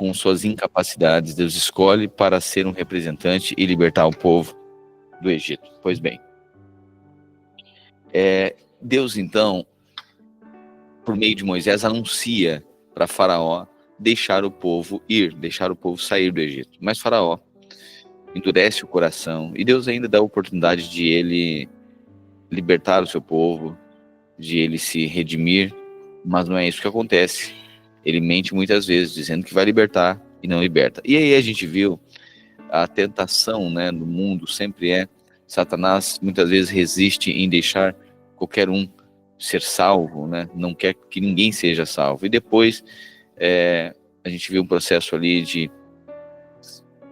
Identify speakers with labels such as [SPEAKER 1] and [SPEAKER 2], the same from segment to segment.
[SPEAKER 1] com suas incapacidades, Deus escolhe para ser um representante e libertar o povo do Egito. Pois bem, Deus então, por meio de Moisés, anuncia para Faraó deixar o povo ir, deixar o povo sair do Egito. Mas Faraó endurece o coração e Deus ainda dá a oportunidade de ele libertar o seu povo, de ele se redimir, mas não é isso que acontece. Ele mente muitas vezes, dizendo que vai libertar e não liberta. E aí a gente viu a tentação, né, do mundo sempre Satanás muitas vezes resiste em deixar qualquer um ser salvo, né? Não quer que ninguém seja salvo. E depois a gente viu um processo ali de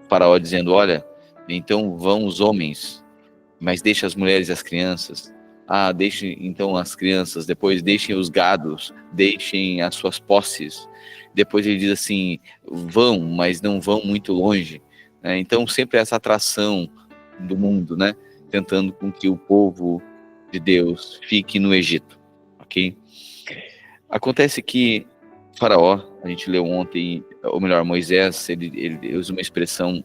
[SPEAKER 1] Faraó dizendo, olha, então vão os homens, mas deixa as mulheres e as crianças. Deixem então as crianças, depois deixem os gados, deixem as suas posses. Depois ele diz assim, vão, mas não vão muito longe. Então sempre essa atração do mundo, né? Tentando com que o povo de Deus fique no Egito, ok? Acontece que Faraó, a gente leu ontem, ou melhor, Moisés, ele usa uma expressão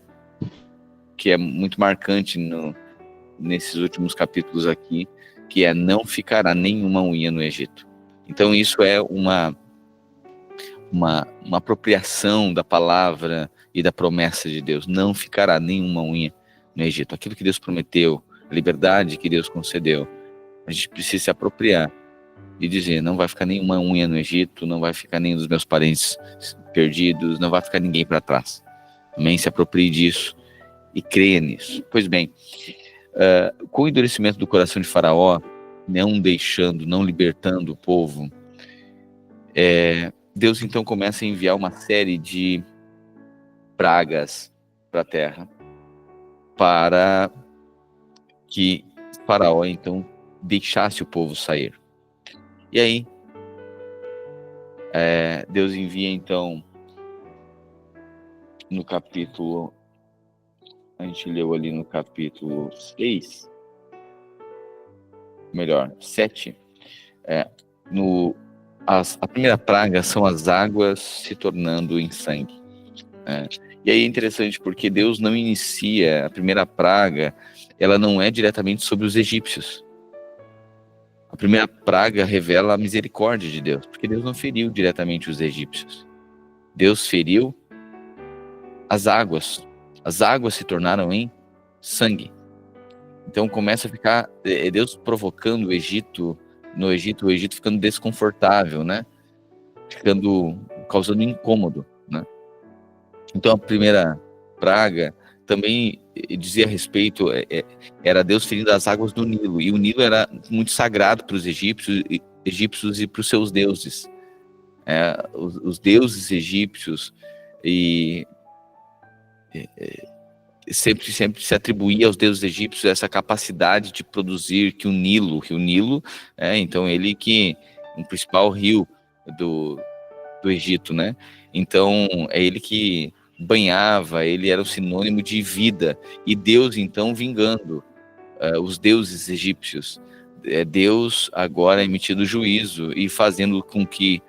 [SPEAKER 1] que é muito marcante nesses últimos capítulos aqui, que é não ficará nenhuma unha no Egito. Então isso é uma apropriação da palavra e da promessa de Deus. Não ficará nenhuma unha no Egito. Aquilo que Deus prometeu, a liberdade que Deus concedeu, a gente precisa se apropriar e dizer, não vai ficar nenhuma unha no Egito, não vai ficar nenhum dos meus parentes perdidos, não vai ficar ninguém para trás. Também se aproprie disso e creia nisso. Pois bem, com o endurecimento do coração de Faraó, não libertando o povo, Deus então começa a enviar uma série de pragas para a terra, para que Faraó então deixasse o povo sair. E aí, Deus envia então, no capítulo, a gente leu ali no capítulo 6, melhor, 7, a primeira praga são as águas se tornando em sangue. E aí é interessante porque Deus não inicia a primeira praga, ela não é diretamente sobre os egípcios. A primeira praga revela a misericórdia de Deus, porque Deus não feriu diretamente os egípcios. Deus feriu as águas. As águas se tornaram em sangue. Então começa a ficar Deus provocando o Egito ficando desconfortável, né? Causando incômodo, né? Então a primeira praga também dizia a respeito, era Deus ferindo as águas do Nilo, e o Nilo era muito sagrado para os egípcios e para os seus deuses. Os deuses egípcios sempre se atribuía aos deuses egípcios essa capacidade de produzir que o Nilo, então ele que o principal rio do Egito, né? Então é ele que banhava, ele era o sinônimo de vida, e Deus então vingando os deuses egípcios, Deus agora emitindo juízo e fazendo com que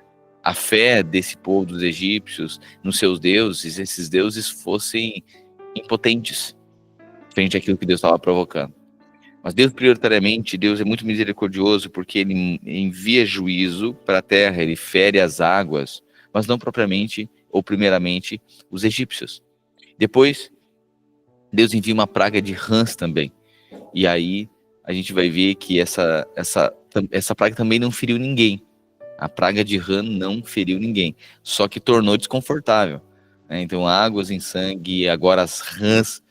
[SPEAKER 1] a fé desse povo dos egípcios nos seus deuses, esses deuses fossem impotentes frente àquilo que Deus estava provocando. Mas Deus prioritariamente, Deus é muito misericordioso, porque ele envia juízo para a terra, ele fere as águas, mas não propriamente ou primeiramente os egípcios. Depois, Deus envia uma praga de rãs também. E aí a gente vai ver que essa praga também não feriu ninguém. A praga de rã não feriu ninguém, só que tornou desconfortável. Então, águas em sangue, agora as rãs,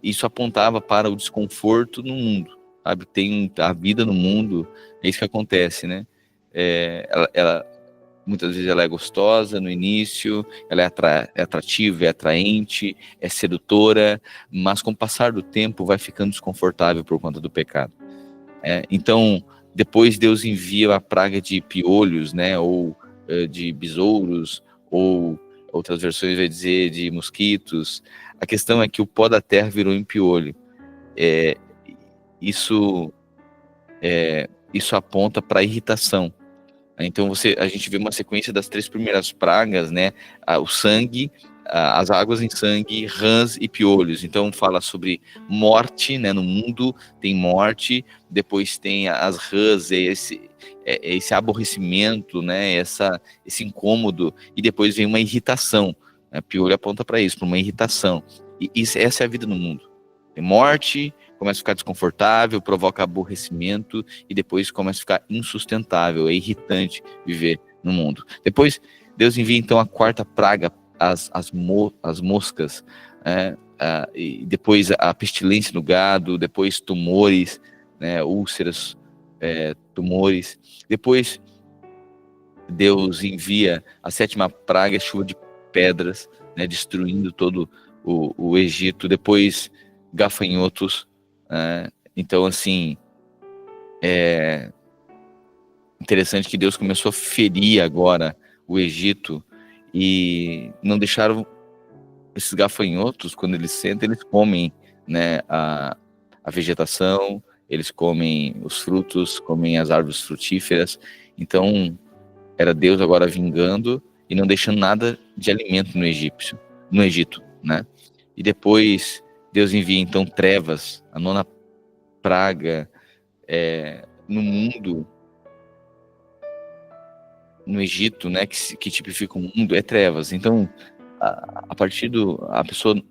[SPEAKER 1] isso apontava para o desconforto no mundo, sabe? Tem a vida no mundo, é isso que acontece, né? Muitas vezes ela é gostosa no início, ela é atrativa, é atraente, é sedutora, mas com o passar do tempo vai ficando desconfortável por conta do pecado. Então, depois Deus envia a praga de piolhos, né? Ou de besouros, ou outras versões vai dizer de mosquitos. A questão é que o pó da terra virou em piolho. Isso aponta para a irritação. Então a gente vê uma sequência das 3 primeiras pragas, né? O sangue, as águas em sangue, rãs e piolhos. Então fala sobre morte, né? No mundo tem morte, depois tem as rãs, esse aborrecimento, né? Esse incômodo, e depois vem uma irritação. Né? Piolho aponta para isso, para uma irritação. E essa é a vida no mundo. Tem morte, começa a ficar desconfortável, provoca aborrecimento, e depois começa a ficar insustentável, é irritante viver no mundo. Depois, Deus envia então a quarta praga, as moscas, e depois a pestilência no gado, depois tumores, né, úlceras, tumores. Depois, Deus envia a sétima praga, a chuva de pedras, né, destruindo todo o Egito. Depois, gafanhotos. Então, assim, é interessante que Deus começou a ferir agora o Egito, e não deixaram esses gafanhotos, quando eles sentam, eles comem, né, a vegetação, eles comem os frutos, comem as árvores frutíferas. Então, era Deus agora vingando e não deixando nada de alimento no Egito, né? E depois, Deus envia então trevas, a nona praga no mundo, no Egito, né, que tipifica o mundo, é trevas. Então, a partir a pessoa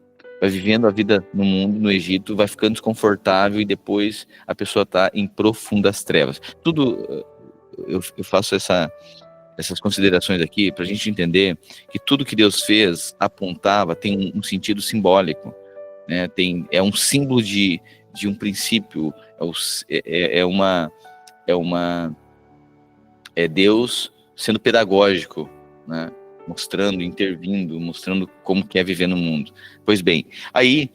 [SPEAKER 1] vai vivendo a vida no mundo, no Egito, vai ficando desconfortável, e depois a pessoa está em profundas trevas. Tudo, eu faço essas considerações aqui para a gente entender que tudo que Deus fez apontava, tem um sentido simbólico, né? É um símbolo de um princípio, é Deus sendo pedagógico, né? Mostrando, intervindo, mostrando como que é viver no mundo. Pois bem, aí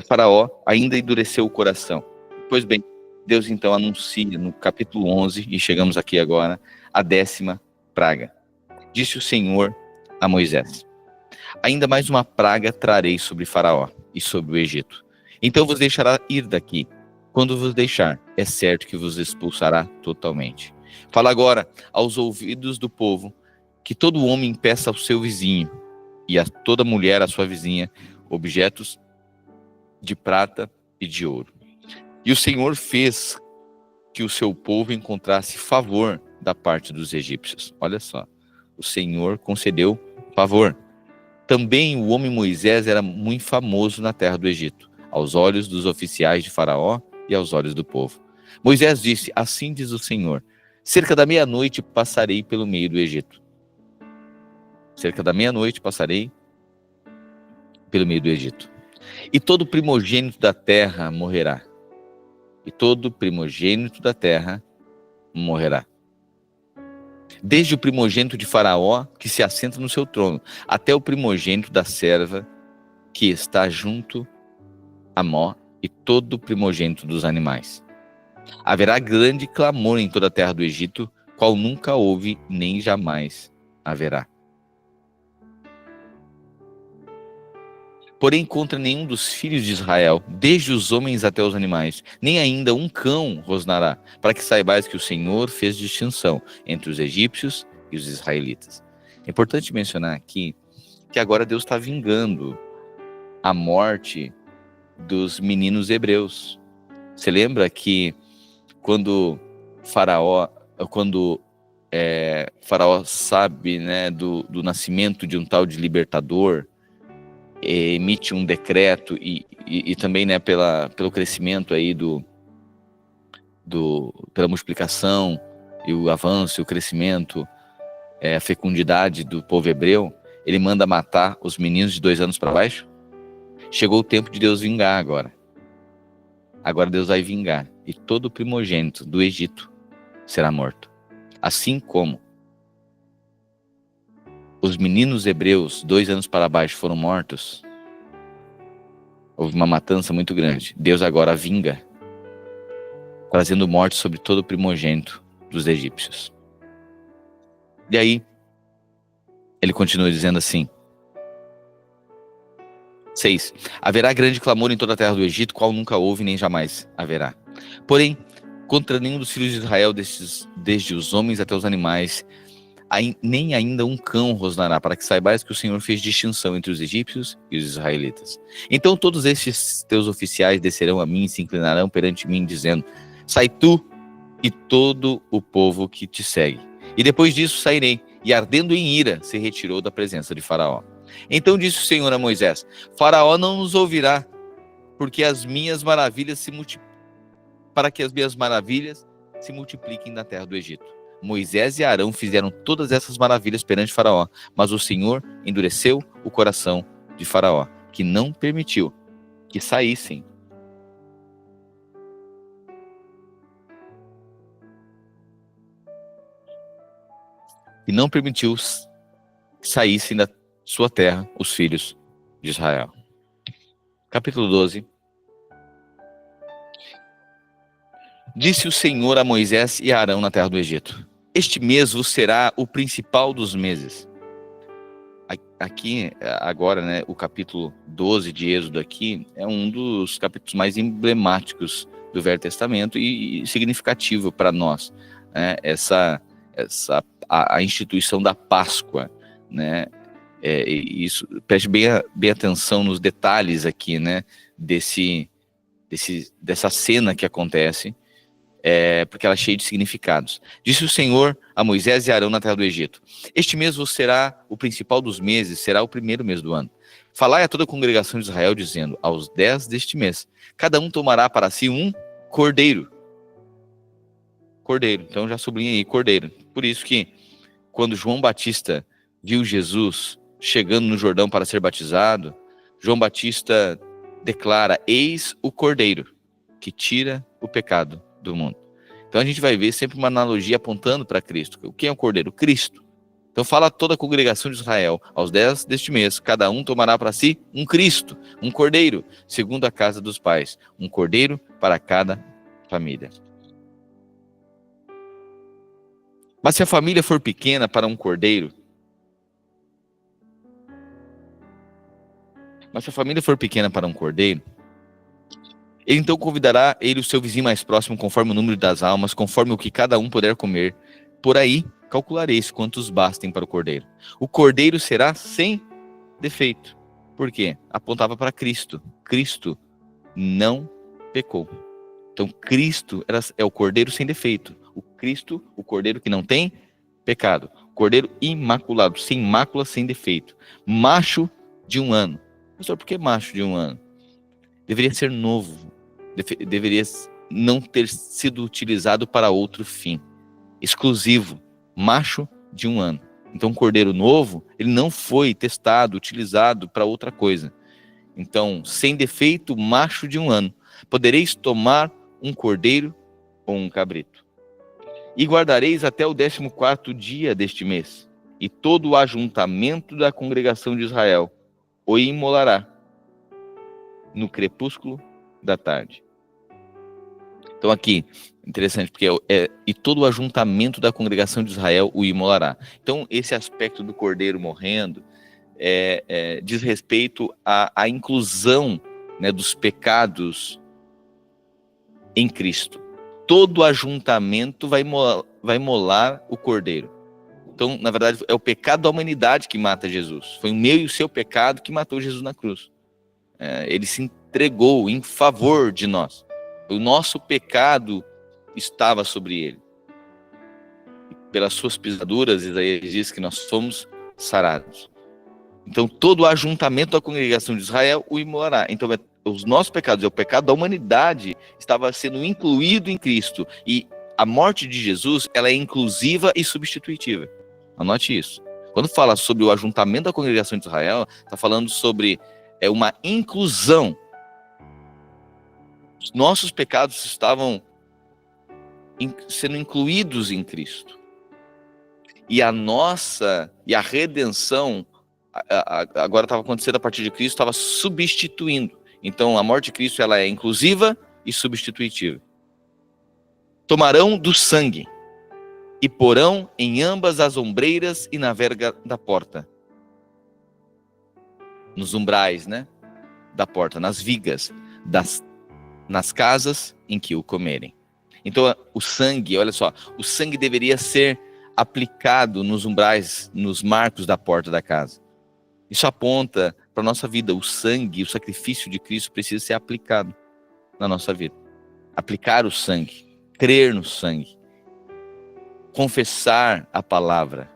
[SPEAKER 1] Faraó ainda endureceu o coração. Pois bem, Deus então anuncia no capítulo 11, e chegamos aqui agora, a 10ª praga. Disse o Senhor a Moisés: ainda mais uma praga trarei sobre Faraó e sobre o Egito. Então vos deixará ir daqui. Quando vos deixar, é certo que vos expulsará totalmente. Fala agora aos ouvidos do povo que todo homem peça ao seu vizinho, e a toda mulher à sua vizinha, objetos de prata e de ouro. E o Senhor fez que o seu povo encontrasse favor da parte dos egípcios. Olha só, o Senhor concedeu favor. Também o homem Moisés era muito famoso na terra do Egito, aos olhos dos oficiais de Faraó e aos olhos do povo. Moisés disse: assim diz o Senhor, cerca da meia-noite passarei pelo meio do Egito. Cerca da meia-noite passarei pelo meio do Egito. E todo primogênito da terra morrerá. E todo primogênito da terra morrerá. Desde o primogênito de Faraó, que se assenta no seu trono, até o primogênito da serva que está junto a Mó, e todo primogênito dos animais. Haverá grande clamor em toda a terra do Egito, qual nunca houve nem jamais haverá. Porém, contra nenhum dos filhos de Israel, desde os homens até os animais, nem ainda um cão rosnará, para que saibais que o Senhor fez distinção entre os egípcios e os israelitas. É importante mencionar aqui que agora Deus está vingando a morte dos meninos hebreus. Você lembra que quando Faraó sabe, né, do nascimento de um tal de libertador, emite um decreto, e também, né, pelo crescimento aí pela multiplicação e o avanço e o crescimento, a fecundidade do povo hebreu, ele manda matar os meninos de 2 anos para baixo. Chegou o tempo de Deus vingar agora. Agora Deus vai vingar, e todo primogênito do Egito será morto. Assim como os meninos hebreus, 2 anos para baixo, foram mortos, houve uma matança muito grande. Deus agora vinga, trazendo morte sobre todo o primogênito dos egípcios. E aí, ele continua dizendo assim, 6. Haverá grande clamor em toda a terra do Egito, qual nunca houve nem jamais haverá. Porém, contra nenhum dos filhos de Israel, desde os homens até os animais, nem ainda um cão rosnará, para que saibais que o Senhor fez distinção entre os egípcios e os israelitas. Então todos estes teus oficiais descerão a mim e se inclinarão perante mim, dizendo: sai tu e todo o povo que te segue. E depois disso sairei. E ardendo em ira, se retirou da presença de Faraó. Então disse o Senhor a Moisés: Faraó não nos ouvirá, porque as minhas maravilhas para que as minhas maravilhas se multipliquem na terra do Egito. Moisés e Arão fizeram todas essas maravilhas perante Faraó, mas o Senhor endureceu o coração de Faraó, que não permitiu que saíssem. E não permitiu que saíssem da sua terra os filhos de Israel. Capítulo 12. Disse o Senhor a Moisés e a Arão na terra do Egito: este mês vos será o principal dos meses. Aqui, agora, né, o capítulo 12 de Êxodo aqui é um dos capítulos mais emblemáticos do Velho Testamento e significativo para nós, né, a instituição da Páscoa, né, isso, preste bem atenção nos detalhes aqui, né, dessa cena que acontece, porque ela é cheia de significados. Disse o Senhor a Moisés e Arão na terra do Egito: este mês vos será o principal dos meses, será o primeiro mês do ano. Falai a toda a congregação de Israel, dizendo: aos 10 deste mês, cada um tomará para si um cordeiro. Cordeiro, então já sublinha aí, cordeiro. Por isso que, quando João Batista viu Jesus chegando no Jordão para ser batizado, João Batista declara: eis o cordeiro que tira o pecado do mundo. Então a gente vai ver sempre uma analogia apontando para Cristo. Quem é o cordeiro? Cristo. Então fala a toda a congregação de Israel: aos 10 deste mês, cada um tomará para si um Cristo, um cordeiro, segundo a casa dos pais, um cordeiro para cada família. Mas se a família for pequena para um cordeiro, ele então convidará o seu vizinho mais próximo, conforme o número das almas, conforme o que cada um puder comer. Por aí calculareis quantos bastem para o cordeiro. O cordeiro será sem defeito. Por quê? Apontava para Cristo. Cristo não pecou. Então Cristo é o cordeiro sem defeito. O Cristo, o cordeiro que não tem pecado. Cordeiro imaculado, sem mácula, sem defeito. Macho de 1 ano. Pastor, por que macho de 1 ano? Deveria ser novo. Deveria não ter sido utilizado para outro fim. Exclusivo. Macho de 1 ano. Então, um cordeiro novo, ele não foi testado, utilizado para outra coisa. Então, sem defeito, macho de 1 ano. Podereis tomar um cordeiro ou um cabrito. E guardareis até o 14º dia deste mês. E todo o ajuntamento da congregação de Israel o imolará no crepúsculo da tarde. Então aqui, interessante, porque e todo o ajuntamento da congregação de Israel o imolará. Então esse aspecto do cordeiro morrendo diz respeito à inclusão, né, dos pecados em Cristo. Todo ajuntamento vai molar o cordeiro. Então, na verdade, é o pecado da humanidade que mata Jesus. Foi o meu e o seu pecado que matou Jesus na cruz. Ele se entregou em favor de nós. O nosso pecado estava sobre ele. Pelas suas pisaduras, Isaías diz que nós fomos sarados. Então, todo o ajuntamento da congregação de Israel o imolará. Então, os nossos pecados, o pecado da humanidade, estava sendo incluído em Cristo. E a morte de Jesus, ela é inclusiva e substitutiva. Anote isso. Quando fala sobre o ajuntamento da congregação de Israel, está falando sobre uma inclusão. Os nossos pecados estavam sendo incluídos em Cristo. E a redenção, agora estava acontecendo a partir de Cristo, estava substituindo. Então a morte de Cristo, ela é inclusiva e substitutiva. Tomarão do sangue e porão em ambas as ombreiras e na verga da porta. Nos umbrais, né, da porta, nas vigas, nas casas em que o comerem. Então o sangue, olha só, o sangue deveria ser aplicado nos umbrais, nos marcos da porta da casa. Isso aponta para a nossa vida. O sangue, o sacrifício de Cristo precisa ser aplicado na nossa vida. Aplicar o sangue, crer no sangue, confessar a palavra.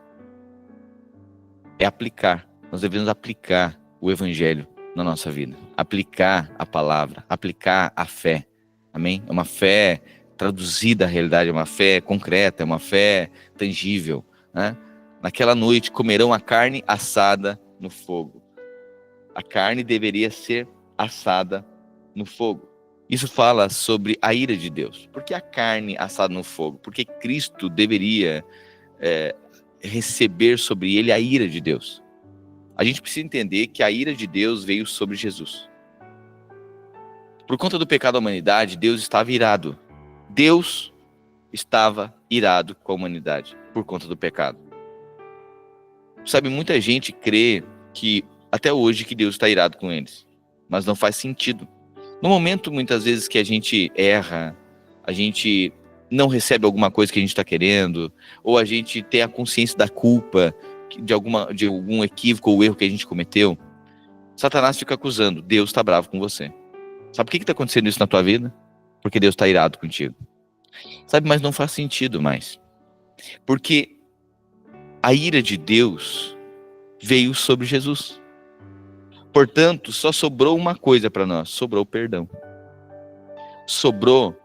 [SPEAKER 1] É aplicar. Nós devemos aplicar o evangelho na nossa vida. Aplicar a palavra, aplicar a fé. Amém? É uma fé traduzida à realidade, é uma fé concreta, é uma fé tangível, né? Naquela noite comerão a carne assada no fogo. A carne deveria ser assada no fogo. Isso fala sobre a ira de Deus. Por que a carne assada no fogo? Porque Cristo deveria receber sobre ele a ira de Deus. A gente precisa entender que a ira de Deus veio sobre Jesus. Por conta do pecado da humanidade, Deus estava irado. Deus estava irado com a humanidade por conta do pecado. Sabe, muita gente crê que até hoje que Deus está irado com eles, mas não faz sentido. No momento, muitas vezes, que a gente erra, a gente não recebe alguma coisa que a gente está querendo, ou a gente tem a consciência da culpa de algum equívoco ou erro que a gente cometeu, Satanás fica acusando, Deus está bravo com você. Sabe por que está acontecendo isso na tua vida? Porque Deus está irado contigo. Sabe, mas não faz sentido mais. Porque a ira de Deus veio sobre Jesus. Portanto, só sobrou uma coisa para nós, sobrou o perdão. Sobrou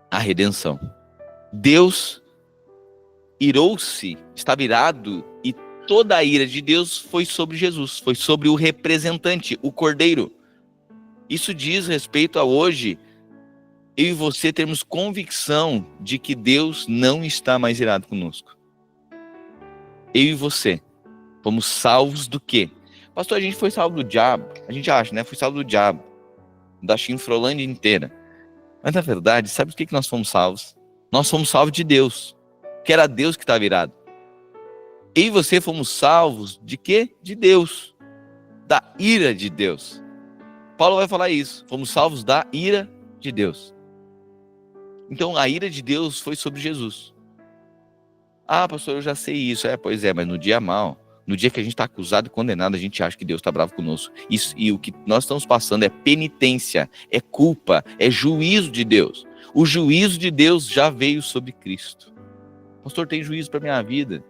[SPEAKER 1] a redenção. Deus irou-se, estava irado, e toda a ira de Deus foi sobre Jesus, foi sobre o representante, o Cordeiro. Isso diz respeito a hoje, eu e você termos convicção de que Deus não está mais irado conosco. Eu e você fomos salvos do quê? Pastor, a gente foi salvo do diabo. A gente acha, né? Foi salvo do diabo. Da Chinfrolândia inteira. Mas na verdade, sabe por que nós fomos salvos? Nós fomos salvos de Deus. Que era Deus que estava irado. Eu e você fomos salvos de quê? De Deus. Da ira de Deus. Paulo vai falar isso. Fomos salvos da ira de Deus. Então a ira de Deus foi sobre Jesus. Ah, pastor, eu já sei isso. Pois é, mas no dia mal, no dia que a gente está acusado e condenado, a gente acha que Deus está bravo conosco. Isso, e o que nós estamos passando é penitência, é culpa, é juízo de Deus. O juízo de Deus já veio sobre Cristo. Pastor, tem juízo para minha vida?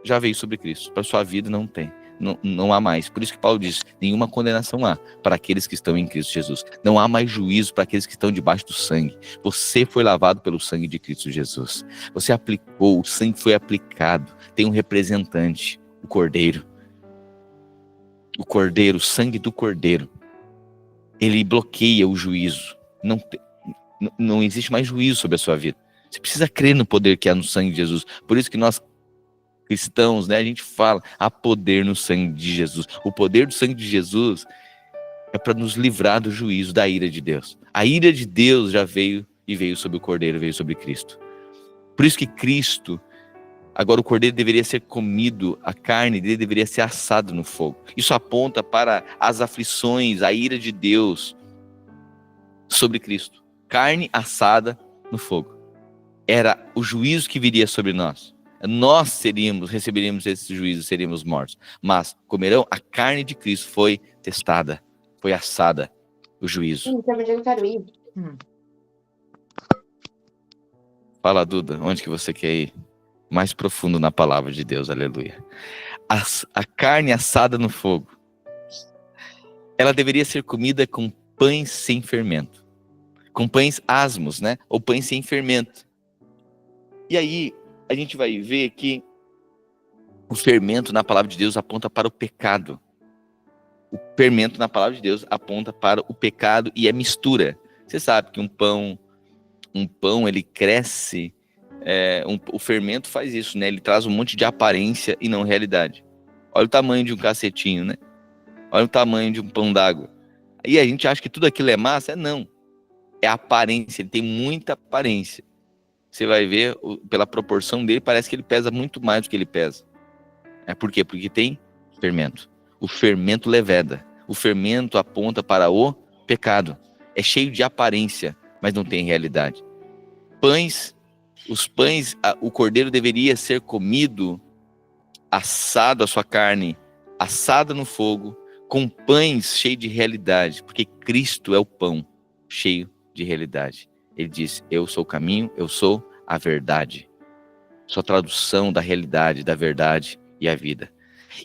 [SPEAKER 1] Já veio sobre Cristo. Para sua vida não tem. Não há mais. Por isso que Paulo diz, nenhuma condenação há para aqueles que estão em Cristo Jesus. Não há mais juízo para aqueles que estão debaixo do sangue. Você foi lavado pelo sangue de Cristo Jesus. Você aplicou, o sangue foi aplicado. Tem um representante, o Cordeiro. O Cordeiro, o sangue do Cordeiro. Ele bloqueia o juízo. Não existe mais juízo sobre a sua vida. Você precisa crer no poder que há no sangue de Jesus. Por isso que nós cristãos, né, a gente fala, há poder no sangue de Jesus. O poder do sangue de Jesus é para nos livrar do juízo, da ira de Deus. A ira de Deus já veio e veio sobre o Cordeiro, veio sobre Cristo. Por isso que Cristo, agora o Cordeiro deveria ser comido, a carne dele deveria ser assada no fogo. Isso aponta para as aflições, a ira de Deus sobre Cristo. Carne assada no fogo. Era o juízo que viria sobre nós. Nós receberíamos esse juízo, seríamos mortos. Mas comerão a carne de Cristo, foi testada, foi assada, o juízo.
[SPEAKER 2] Eu quero ir.
[SPEAKER 1] Fala, Duda, onde que você quer ir? Mais profundo na palavra de Deus, aleluia. A carne assada no fogo, ela deveria ser comida com pães sem fermento. Com pães asmos, né? Ou pães sem fermento. E aí, a gente vai ver que o fermento na palavra de Deus aponta para o pecado. O fermento na palavra de Deus aponta para o pecado e é mistura. Você sabe que um pão ele cresce, o fermento faz isso, né? Ele traz um monte de aparência e não realidade. Olha o tamanho de um cacetinho, né? Olha o tamanho de um pão d'água. Aí a gente acha que tudo aquilo é massa? Não. É aparência, ele tem muita aparência. Você vai ver, pela proporção dele, parece que ele pesa muito mais do que ele pesa. Por quê? Porque tem fermento. O fermento leveda. O fermento aponta para o pecado. É cheio de aparência, mas não tem realidade. Pães Os pães, o cordeiro deveria ser comido assado, a sua carne assada no fogo, com pães cheios de realidade, porque Cristo é o pão cheio de realidade. Ele diz: eu sou o caminho, eu sou a verdade. Sua tradução da realidade, da verdade e a vida.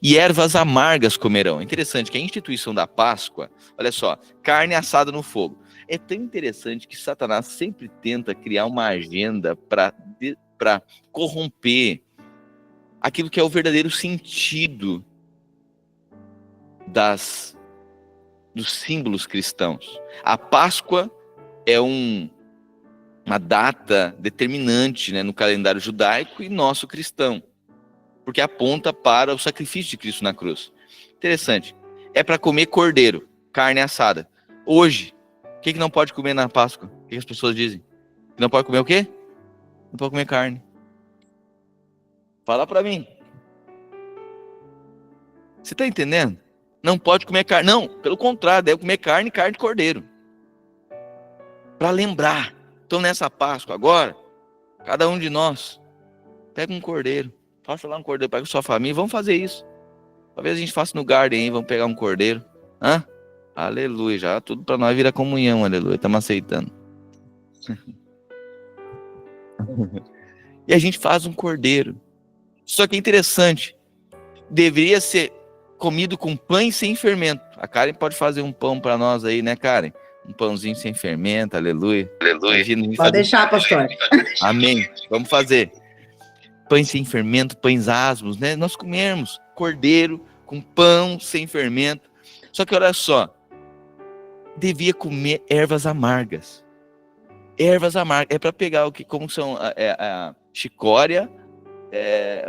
[SPEAKER 1] E ervas amargas comerão. Interessante que a instituição da Páscoa, olha só, carne assada no fogo. É tão interessante que Satanás sempre tenta criar uma agenda para corromper aquilo que é o verdadeiro sentido dos símbolos cristãos. A Páscoa é uma data determinante, né, no calendário judaico e nosso cristão, porque aponta para o sacrifício de Cristo na cruz. Interessante. É para comer cordeiro, carne assada. Hoje, o que não pode comer na Páscoa? O que as pessoas dizem? Não pode comer o quê? Não pode comer carne. Fala para mim. Você está entendendo? Não pode comer carne. Não, pelo contrário, deve comer carne de cordeiro. Para lembrar. Então, nessa Páscoa agora, cada um de nós pega um cordeiro. Faça lá um cordeiro, pega sua família. Vamos fazer isso. Talvez a gente faça no Garden, hein? Vamos pegar um cordeiro. Hã? Aleluia. Já tudo para nós vira comunhão, aleluia. Estamos aceitando. E a gente faz um cordeiro. Só que é interessante. Deveria ser comido com pães sem fermento. A Karen pode fazer um pão para nós aí, né, Karen? Um pãozinho sem fermento, aleluia. Aleluia.
[SPEAKER 2] Pode deixar, pastor.
[SPEAKER 1] Amém. Vamos fazer. Pães sem fermento, pães asmos, né? Nós comermos cordeiro com pão sem fermento. Só que olha só, devia comer ervas amargas. Ervas amargas. É para pegar o que, como são a chicória.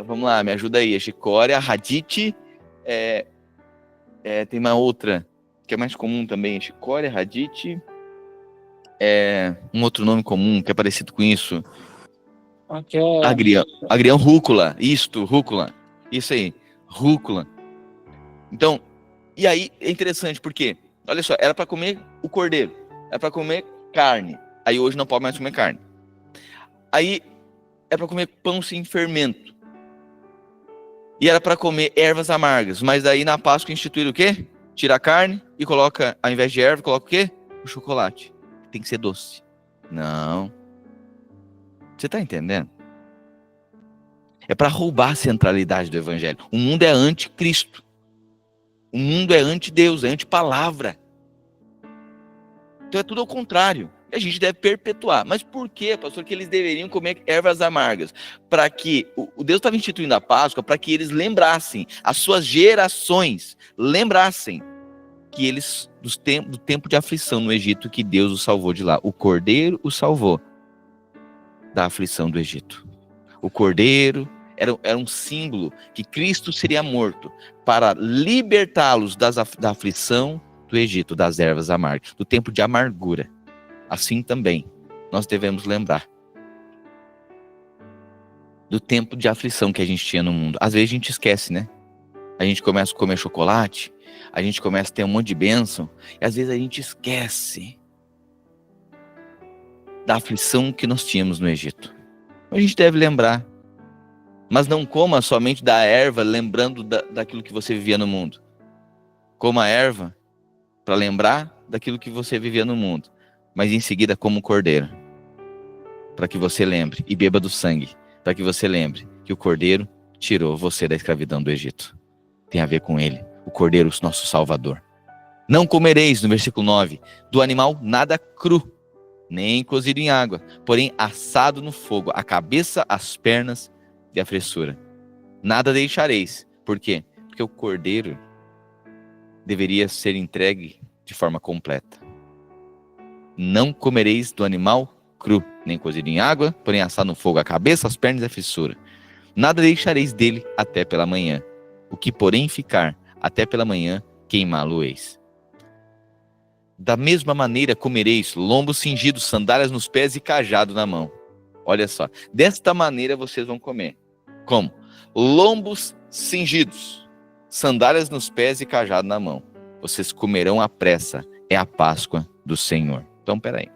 [SPEAKER 1] Vamos lá, me ajuda aí. A chicória, a radite. Tem uma outra que é mais comum também, chicória, radite. Um outro nome comum que é parecido com isso. Agrião, rúcula. Rúcula. Isso aí, rúcula. Então, e aí é interessante porque, olha só, era para comer o cordeiro, era para comer carne. Aí hoje não pode mais comer carne. Aí é para comer pão sem fermento. E era para comer ervas amargas. Mas daí na Páscoa instituíram o quê? Tira a carne e coloca, ao invés de erva, coloca o quê? O chocolate. Tem que ser doce. Não. Você está entendendo? É para roubar a centralidade do evangelho. O mundo é anticristo. O mundo é anti-Deus, é anti-palavra. Então é tudo ao contrário. A gente deve perpetuar. Mas por quê, pastor, que eles deveriam comer ervas amargas? Para que o Deus estava instituindo a Páscoa para que eles lembrassem, as suas gerações lembrassem que eles, do tempo de aflição no Egito, que Deus os salvou de lá. O cordeiro os salvou da aflição do Egito. O cordeiro era um símbolo que Cristo seria morto para libertá-los da aflição do Egito, das ervas amargas, do tempo de amargura. Assim também, nós devemos lembrar do tempo de aflição que a gente tinha no mundo. Às vezes a gente esquece, né? A gente começa a comer chocolate, a gente começa a ter um monte de bênção, e às vezes a gente esquece da aflição que nós tínhamos no Egito. A gente deve lembrar. Mas não coma somente da erva, lembrando daquilo que você vivia no mundo. Coma a erva para lembrar daquilo que você vivia no mundo. Mas em seguida coma o cordeiro. Para que você lembre. E beba do sangue. Para que você lembre que o cordeiro tirou você da escravidão do Egito. Tem a ver com ele. O cordeiro, nosso salvador. Não comereis, no versículo 9, do animal nada cru, nem cozido em água, porém assado no fogo, a cabeça, as pernas e a fressura. Nada deixareis. Por quê? Porque o cordeiro deveria ser entregue de forma completa. Não comereis do animal cru, nem cozido em água, porém assado no fogo, a cabeça, as pernas e a fressura. Nada deixareis dele até pela manhã. O que porém ficar até pela manhã, queimá-lo-eis. Da mesma maneira comereis lombos cingidos, sandálias nos pés e cajado na mão. Olha só, desta maneira vocês vão comer. Como? Lombos cingidos, sandálias nos pés e cajado na mão. Vocês comerão à pressa, é a Páscoa do Senhor. Então, peraí.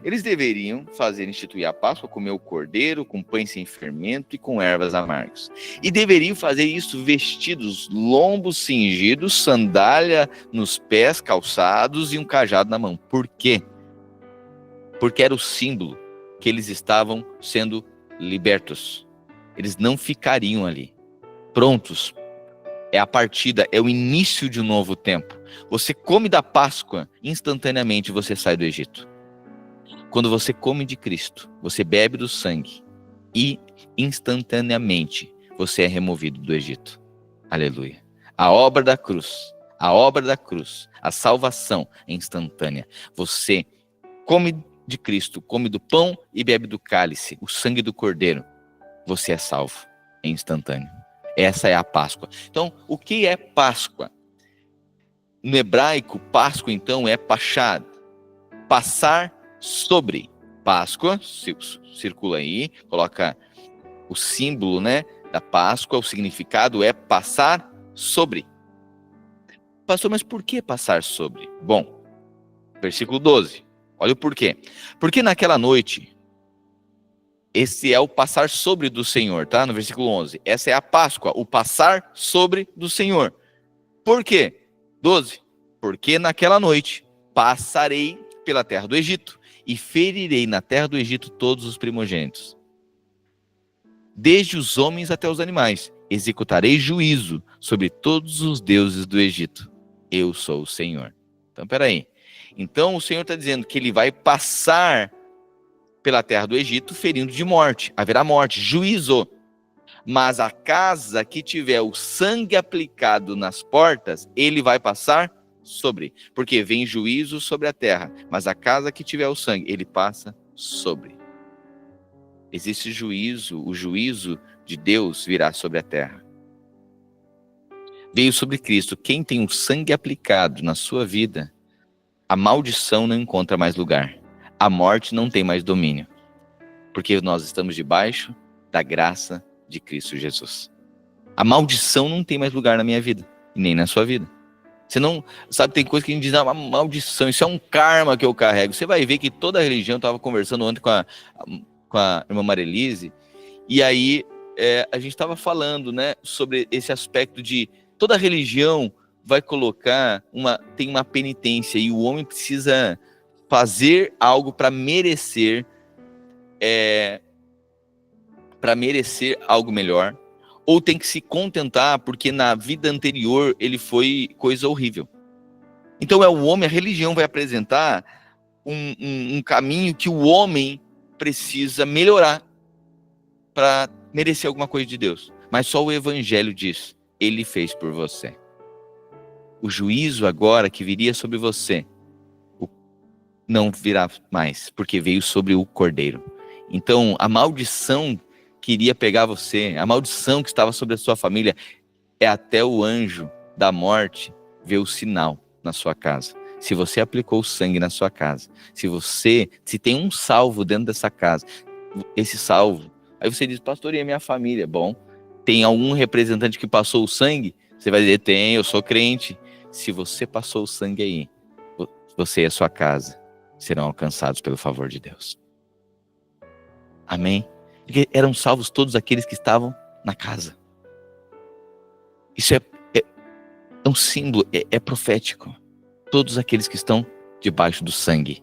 [SPEAKER 1] Eles deveriam instituir a Páscoa, comer o cordeiro, com pães sem fermento e com ervas amargas. E deveriam fazer isso vestidos, lombos cingidos, sandália nos pés, calçados e um cajado na mão. Por quê? Porque era o símbolo que eles estavam sendo libertos. Eles não ficariam ali, prontos. É a partida, é o início de um novo tempo. Você come da Páscoa, instantaneamente você sai do Egito. Quando você come de Cristo, você bebe do sangue e instantaneamente você é removido do Egito. Aleluia. A obra da cruz, a salvação é instantânea. Você come de Cristo, come do pão e bebe do cálice, o sangue do cordeiro. Você é salvo, é instantâneo. Essa é a Páscoa. Então, o que é Páscoa? No hebraico, Páscoa, então, é pachad. Passar sobre. Páscoa, circula aí, coloca o símbolo, né, da Páscoa, o significado é passar sobre. Pastor, mas por que passar sobre? Bom, versículo 12, olha o porquê. Porque naquela noite, esse é o passar sobre do Senhor, tá? No versículo 11. Essa é a Páscoa, o passar sobre do Senhor. Por quê? 12. Porque naquela noite passarei pela terra do Egito e ferirei na terra do Egito todos os primogênitos, desde os homens até os animais. Executarei juízo sobre todos os deuses do Egito. Eu sou o Senhor. Então, peraí. Então, o Senhor está dizendo que ele vai passar pela terra do Egito, ferindo de morte. Haverá morte, juízo. Mas a casa que tiver o sangue aplicado nas portas, ele vai passar sobre. Porque vem juízo sobre a terra. Mas a casa que tiver o sangue, ele passa sobre. Existe juízo, o juízo de Deus virá sobre a terra. Veio sobre Cristo. Quem tem o sangue aplicado na sua vida, a maldição não encontra mais lugar. A morte não tem mais domínio, porque nós estamos debaixo da graça de Cristo Jesus. A maldição não tem mais lugar na minha vida, e nem na sua vida. Você não, sabe, tem coisa que a gente diz, uma maldição, isso é um karma que eu carrego. Você vai ver que toda a religião, eu estava conversando ontem com a irmã Marilise, e aí a gente estava falando, né, sobre esse aspecto de toda religião vai colocar, tem uma penitência, e o homem precisa fazer algo para merecer algo melhor, ou tem que se contentar porque na vida anterior ele foi coisa horrível. Então o homem, a religião vai apresentar um caminho que o homem precisa melhorar para merecer alguma coisa de Deus. Mas só o evangelho diz, ele fez por você. O juízo agora que viria sobre você, não virá mais, porque veio sobre o cordeiro. Então, a maldição que iria pegar você, a maldição que estava sobre a sua família, é até o anjo da morte ver o sinal na sua casa. Se você aplicou sangue na sua casa, se tem um salvo dentro dessa casa, esse salvo, aí você diz, pastor, e a minha família? Bom, tem algum representante que passou o sangue? Você vai dizer, tem, eu sou crente. Se você passou o sangue aí, você e a sua casa serão alcançados pelo favor de Deus. Amém? Porque eram salvos todos aqueles que estavam na casa. Isso é um símbolo, é profético. Todos aqueles que estão debaixo do sangue.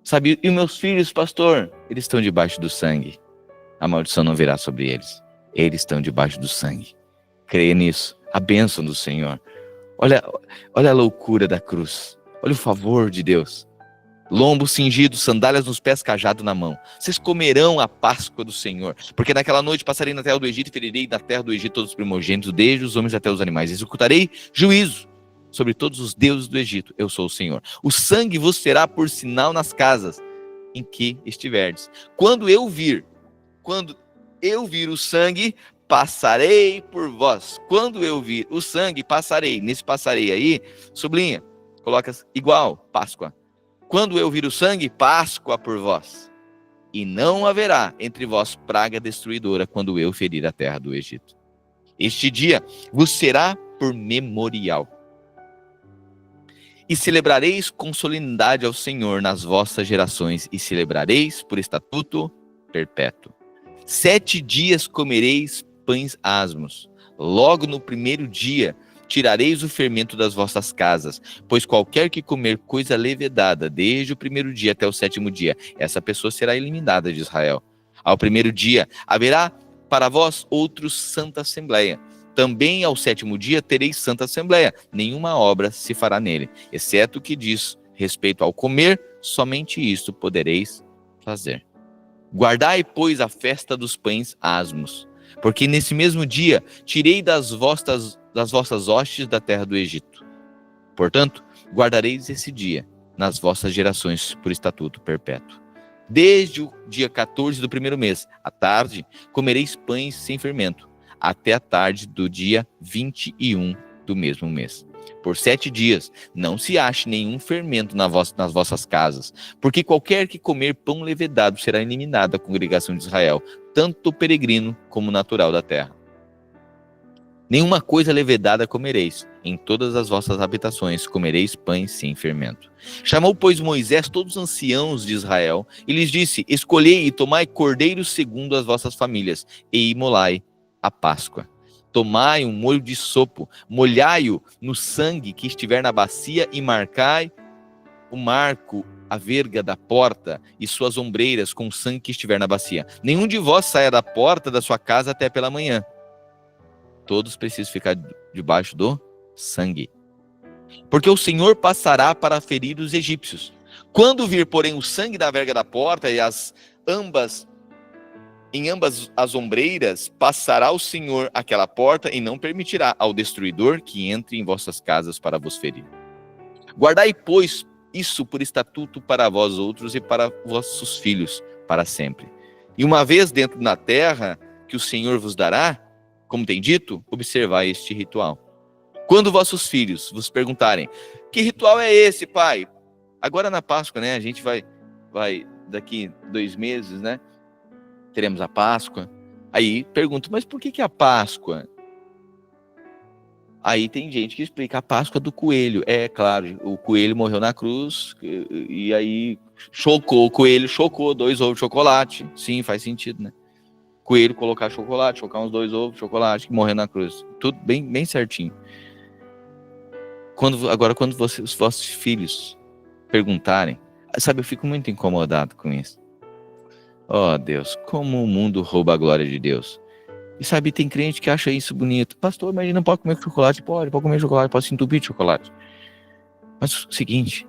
[SPEAKER 1] Sabe, e meus filhos, pastor, eles estão debaixo do sangue. A maldição não virá sobre eles. Eles estão debaixo do sangue. Creia nisso. A bênção do Senhor. Olha a loucura da cruz. Olha o favor de Deus. Lombo cingido, sandálias nos pés, cajado na mão. Vocês comerão a Páscoa do Senhor. Porque naquela noite passarei na terra do Egito e ferirei na terra do Egito todos os primogênitos, desde os homens até os animais. Executarei juízo sobre todos os deuses do Egito. Eu sou o Senhor. O sangue vos será por sinal nas casas em que estiverdes. Quando eu vir o sangue, passarei por vós. Quando eu vir o sangue, passarei. Nesse passarei aí, sublinha, coloca igual, Páscoa. Quando eu vir o sangue, Páscoa por vós. E não haverá entre vós praga destruidora quando eu ferir a terra do Egito. Este dia vos será por memorial. E celebrareis com solenidade ao Senhor nas vossas gerações, e celebrareis por estatuto perpétuo. 7 dias comereis pães asmos. Logo no primeiro dia tirareis o fermento das vossas casas, pois qualquer que comer coisa levedada, desde o primeiro dia até o 7º dia, essa pessoa será eliminada de Israel. Ao primeiro dia haverá para vós outros santa assembleia. Também ao 7º dia tereis santa assembleia. Nenhuma obra se fará nele, exceto o que diz respeito ao comer, somente isto podereis fazer. Guardai, pois, a festa dos pães asmos, porque nesse mesmo dia tirei das vossas hostes da terra do Egito. Portanto, guardareis esse dia nas vossas gerações por estatuto perpétuo. Desde o dia 14 do primeiro mês, à tarde, comereis pães sem fermento, até a tarde do dia 21 do mesmo mês. Por 7 dias não se ache nenhum fermento nas vossas casas, porque qualquer que comer pão levedado será eliminado da congregação de Israel, tanto peregrino como natural da terra. Nenhuma coisa levedada comereis, em todas as vossas habitações comereis pães sem fermento. Chamou, pois, Moisés todos os anciãos de Israel e lhes disse: escolhei e tomai cordeiros segundo as vossas famílias, e imolai a Páscoa. Tomai um molho de sopo, molhai-o no sangue que estiver na bacia e marcai o marco, a verga da porta e suas ombreiras com o sangue que estiver na bacia. Nenhum de vós saia da porta da sua casa até pela manhã. Todos precisam ficar debaixo do sangue. Porque o Senhor passará para ferir os egípcios. Quando vir, porém, o sangue da verga da porta e em ambas as ombreiras, passará o Senhor aquela porta e não permitirá ao destruidor que entre em vossas casas para vos ferir. Guardai, pois, isso por estatuto para vós outros e para vossos filhos para sempre. E uma vez dentro da terra que o Senhor vos dará, como tem dito, observai este ritual. Quando vossos filhos vos perguntarem: que ritual é esse, pai? Agora na Páscoa, né? A gente vai daqui 2 meses, né? Teremos a Páscoa. Aí pergunto: mas por que a Páscoa? Aí tem gente que explica: a Páscoa do coelho. É claro, o coelho morreu na cruz e aí o coelho chocou 2 ovos de chocolate. Sim, faz sentido, né? Coelho colocar chocolate, chocar uns 2 ovos de chocolate que morreu na cruz. Tudo bem certinho. Quando os vossos filhos perguntarem, sabe, eu fico muito incomodado com isso. Oh Deus, como o mundo rouba a glória de Deus. E sabe, tem crente que acha isso bonito. Pastor, mas ele não pode comer chocolate? Pode comer chocolate, pode se entupir de chocolate. Mas o seguinte,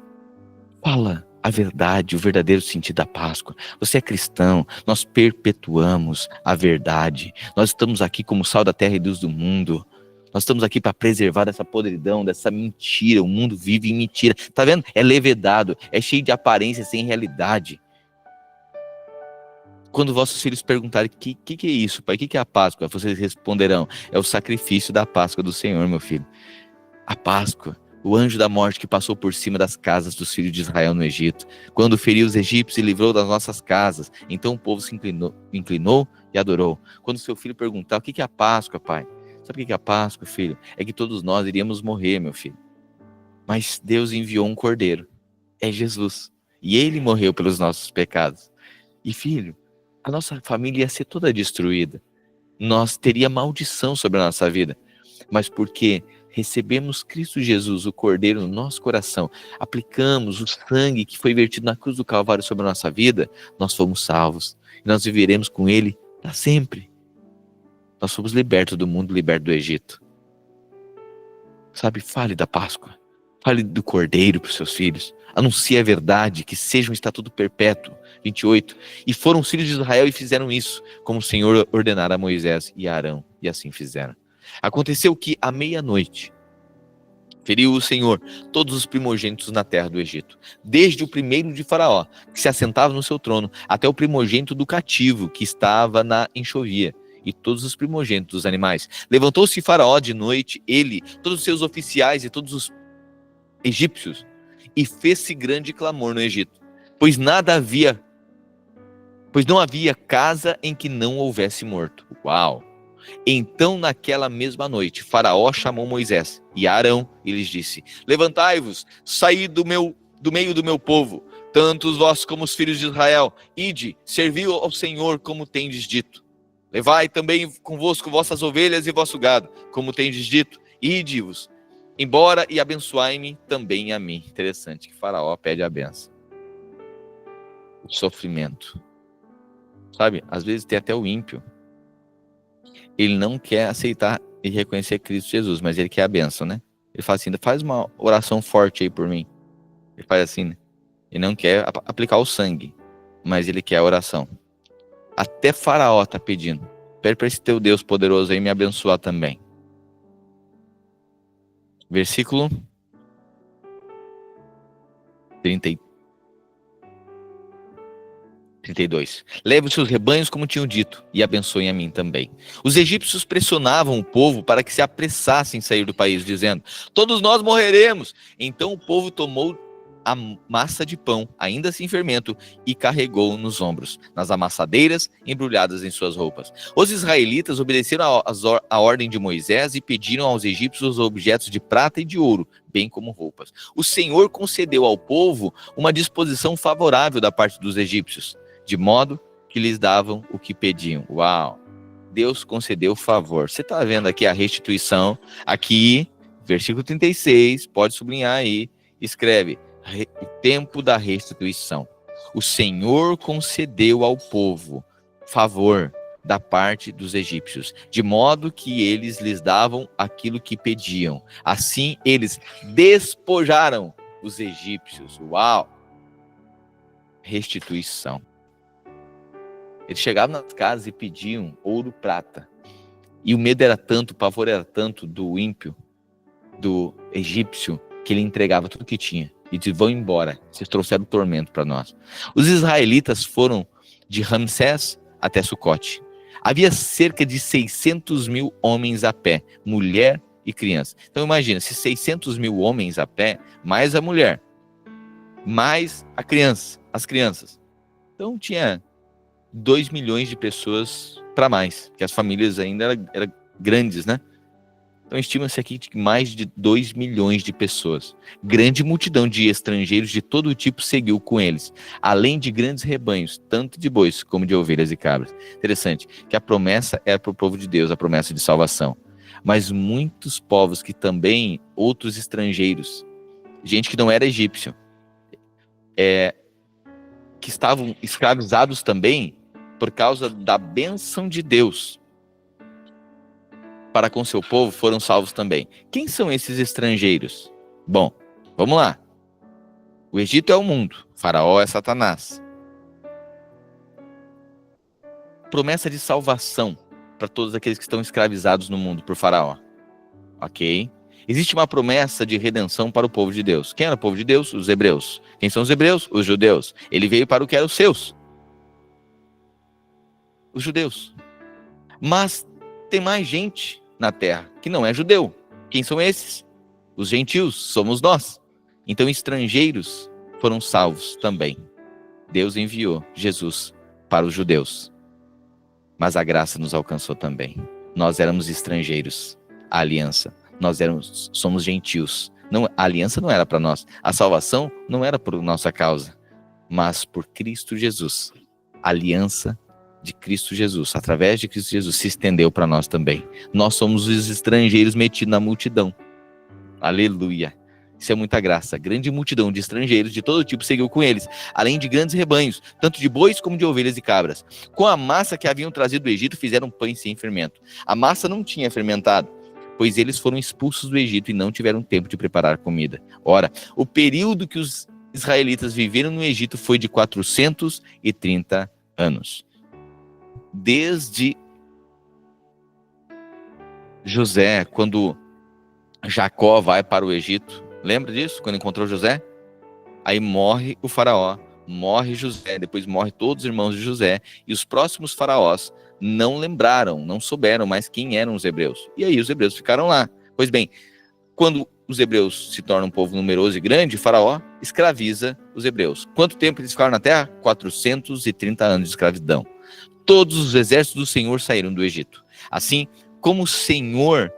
[SPEAKER 1] fala a verdade, o verdadeiro sentido da Páscoa. Você é cristão, nós perpetuamos a verdade. Nós estamos aqui como sal da terra e luz do mundo. Nós estamos aqui para preservar dessa podridão, dessa mentira. O mundo vive em mentira. Tá vendo? É levedado, é cheio de aparência sem realidade. Quando vossos filhos perguntarem: que é isso, pai? Que é a Páscoa? Vocês responderão: é o sacrifício da Páscoa do Senhor, meu filho. A Páscoa, o anjo da morte que passou por cima das casas dos filhos de Israel no Egito, quando feriu os egípcios e livrou das nossas casas. Então o povo se inclinou e adorou. Quando seu filho perguntar: o que é a Páscoa, pai? Sabe o que é a Páscoa, filho? É que todos nós iríamos morrer, meu filho. Mas Deus enviou um cordeiro. É Jesus. E ele morreu pelos nossos pecados. E filho, a nossa família ia ser toda destruída. Nós teria maldição sobre a nossa vida. Mas porque recebemos Cristo Jesus, o Cordeiro, no nosso coração, aplicamos o sangue que foi vertido na cruz do Calvário sobre a nossa vida, nós fomos salvos. E nós viveremos com Ele para sempre. Nós fomos libertos do mundo, libertos do Egito. Sabe, fale da Páscoa. Fale do Cordeiro para os seus filhos. Anuncie a verdade, que seja um estatuto perpétuo. 28. E foram os filhos de Israel e fizeram isso, como o Senhor ordenara a Moisés e a Arão. E assim fizeram. Aconteceu que, à meia-noite, feriu o Senhor todos os primogênitos na terra do Egito, desde o primeiro de Faraó, que se assentava no seu trono, até o primogênito do cativo, que estava na enxovia, e todos os primogênitos dos animais. Levantou-se Faraó de noite, ele, todos os seus oficiais e todos os egípcios, e fez-se grande clamor no Egito, pois não havia casa em que não houvesse morto. Uau! Então, naquela mesma noite, Faraó chamou Moisés e Arão e lhes disse: levantai-vos, saí do meio do meu povo, tanto vós como os filhos de Israel, ide, serviu ao Senhor como tendes dito. Levai também convosco vossas ovelhas e vosso gado, como tendes dito, ide-vos embora e abençoai-me também a mim. Interessante que Faraó pede a benção. O sofrimento. Sabe, às vezes tem até o ímpio. Ele não quer aceitar e reconhecer Cristo Jesus, mas ele quer a benção, né? Ele fala assim, faz uma oração forte aí por mim. Ele faz assim, né? Ele não quer aplicar o sangue, mas ele quer a oração. Até Faraó está pedindo. Pede para esse teu Deus poderoso aí me abençoar também. Versículo 32. Leve os seus rebanhos como tinham dito, e abençoem a mim também. Os egípcios pressionavam o povo para que se apressassem em sair do país, dizendo: todos nós morreremos. Então o povo tomou a massa de pão, ainda sem fermento, e carregou nos ombros, nas amassadeiras, embrulhadas em suas roupas. Os israelitas obedeceram a ordem de Moisés e pediram aos egípcios objetos de prata e de ouro, bem como roupas. O Senhor concedeu ao povo uma disposição favorável da parte dos egípcios, de modo que lhes davam o que pediam. Uau! Deus concedeu favor. Você está vendo aqui a restituição, aqui, versículo 36, pode sublinhar aí, escreve: o tempo da restituição. O Senhor concedeu ao povo favor da parte dos egípcios, de modo que eles lhes davam aquilo que pediam. Assim, eles despojaram os egípcios. Uau! Restituição. Eles chegavam nas casas e pediam ouro, prata. E o medo era tanto, o pavor era tanto do ímpio, do egípcio, que ele entregava tudo que tinha. E disse: vão embora, vocês trouxeram tormento para nós. Os israelitas foram de Ramsés até Sucote. Havia cerca de 600 mil homens a pé, mulher e criança. Então imagina, se 600 mil homens a pé, mais a mulher, mais as crianças. Então tinha 2 milhões de pessoas para mais, que as famílias ainda eram grandes, né? Então estima-se aqui que mais de 2 milhões de pessoas. Grande multidão de estrangeiros de todo tipo seguiu com eles, além de grandes rebanhos, tanto de bois como de ovelhas e cabras. Interessante, que a promessa era para o povo de Deus, a promessa de salvação. Mas muitos povos que também, outros estrangeiros, gente que não era egípcio, que estavam escravizados também por causa da bênção de Deus para com seu povo, foram salvos também. Quem são esses estrangeiros? Bom, vamos lá. O Egito é o mundo, Faraó é Satanás. Promessa de salvação para todos aqueles que estão escravizados no mundo por Faraó. Ok? Existe uma promessa de redenção para o povo de Deus. Quem era o povo de Deus? Os hebreus. Quem são os hebreus? Os judeus. Ele veio para o que eram os seus. Os judeus. Mas tem mais gente na terra que não é judeu. Quem são esses? Os gentios, somos nós. Então estrangeiros foram salvos também. Deus enviou Jesus para os judeus. Mas a graça nos alcançou também. Nós éramos estrangeiros. A aliança. Somos gentios. Não, a aliança não era para nós. A salvação não era por nossa causa. Mas por Cristo Jesus. A aliança de Cristo Jesus, através de Cristo Jesus, se estendeu para nós também. Nós somos os estrangeiros metidos na multidão. Aleluia. Isso é muita graça. Grande multidão de estrangeiros de todo tipo seguiu com eles, além de grandes rebanhos, tanto de bois como de ovelhas e cabras. Com a massa que haviam trazido do Egito, fizeram pães sem fermento. A massa não tinha fermentado, pois eles foram expulsos do Egito e não tiveram tempo de preparar comida. Ora, o período que os israelitas viveram no Egito foi de 430 anos. Desde José, quando Jacó vai para o Egito, lembra disso? Quando encontrou José? Aí morre o faraó, morre José, depois morre todos os irmãos de José, e os próximos faraós não lembraram, não souberam mais quem eram os hebreus. E aí os hebreus ficaram lá. Pois bem, quando os hebreus se tornam um povo numeroso e grande, o faraó escraviza os hebreus. Quanto tempo eles ficaram na terra? 430 anos de escravidão. Todos os exércitos do Senhor saíram do Egito. Assim como o Senhor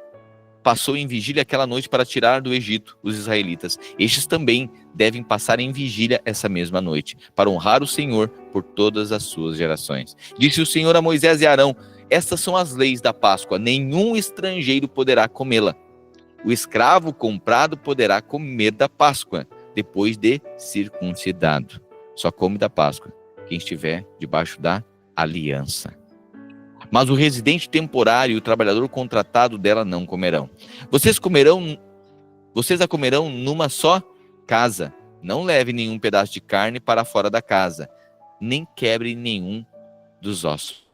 [SPEAKER 1] passou em vigília aquela noite para tirar do Egito os israelitas, estes também devem passar em vigília essa mesma noite, para honrar o Senhor por todas as suas gerações. Disse o Senhor a Moisés e Arão: estas são as leis da Páscoa, nenhum estrangeiro poderá comê-la. O escravo comprado poderá comer da Páscoa, depois de circuncidado. Só come da Páscoa quem estiver debaixo da aliança. Mas o residente temporário e o trabalhador contratado dela não comerão. Vocês a comerão numa só casa. Não leve nenhum pedaço de carne para fora da casa, nem quebre nenhum dos ossos.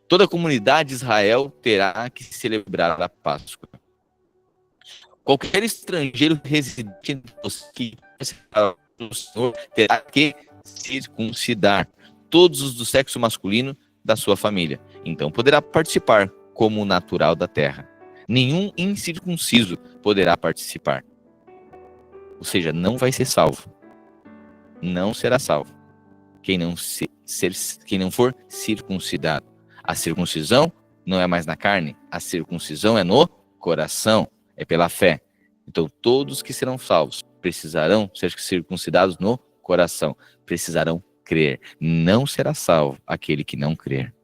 [SPEAKER 1] Toda a comunidade de Israel terá que celebrar a Páscoa. Qualquer estrangeiro residente entre vocês que o Senhor terá que circuncidar todos os do sexo masculino da sua família. Então poderá participar como natural da terra. Nenhum incircunciso poderá participar. Ou seja, não vai ser salvo. Não será salvo quem não for circuncidado. A circuncisão não é mais na carne, a circuncisão é no coração, é pela fé. Então todos que serão salvos precisarão ser circuncidados no coração, precisarão crer. Não será salvo aquele que não crer.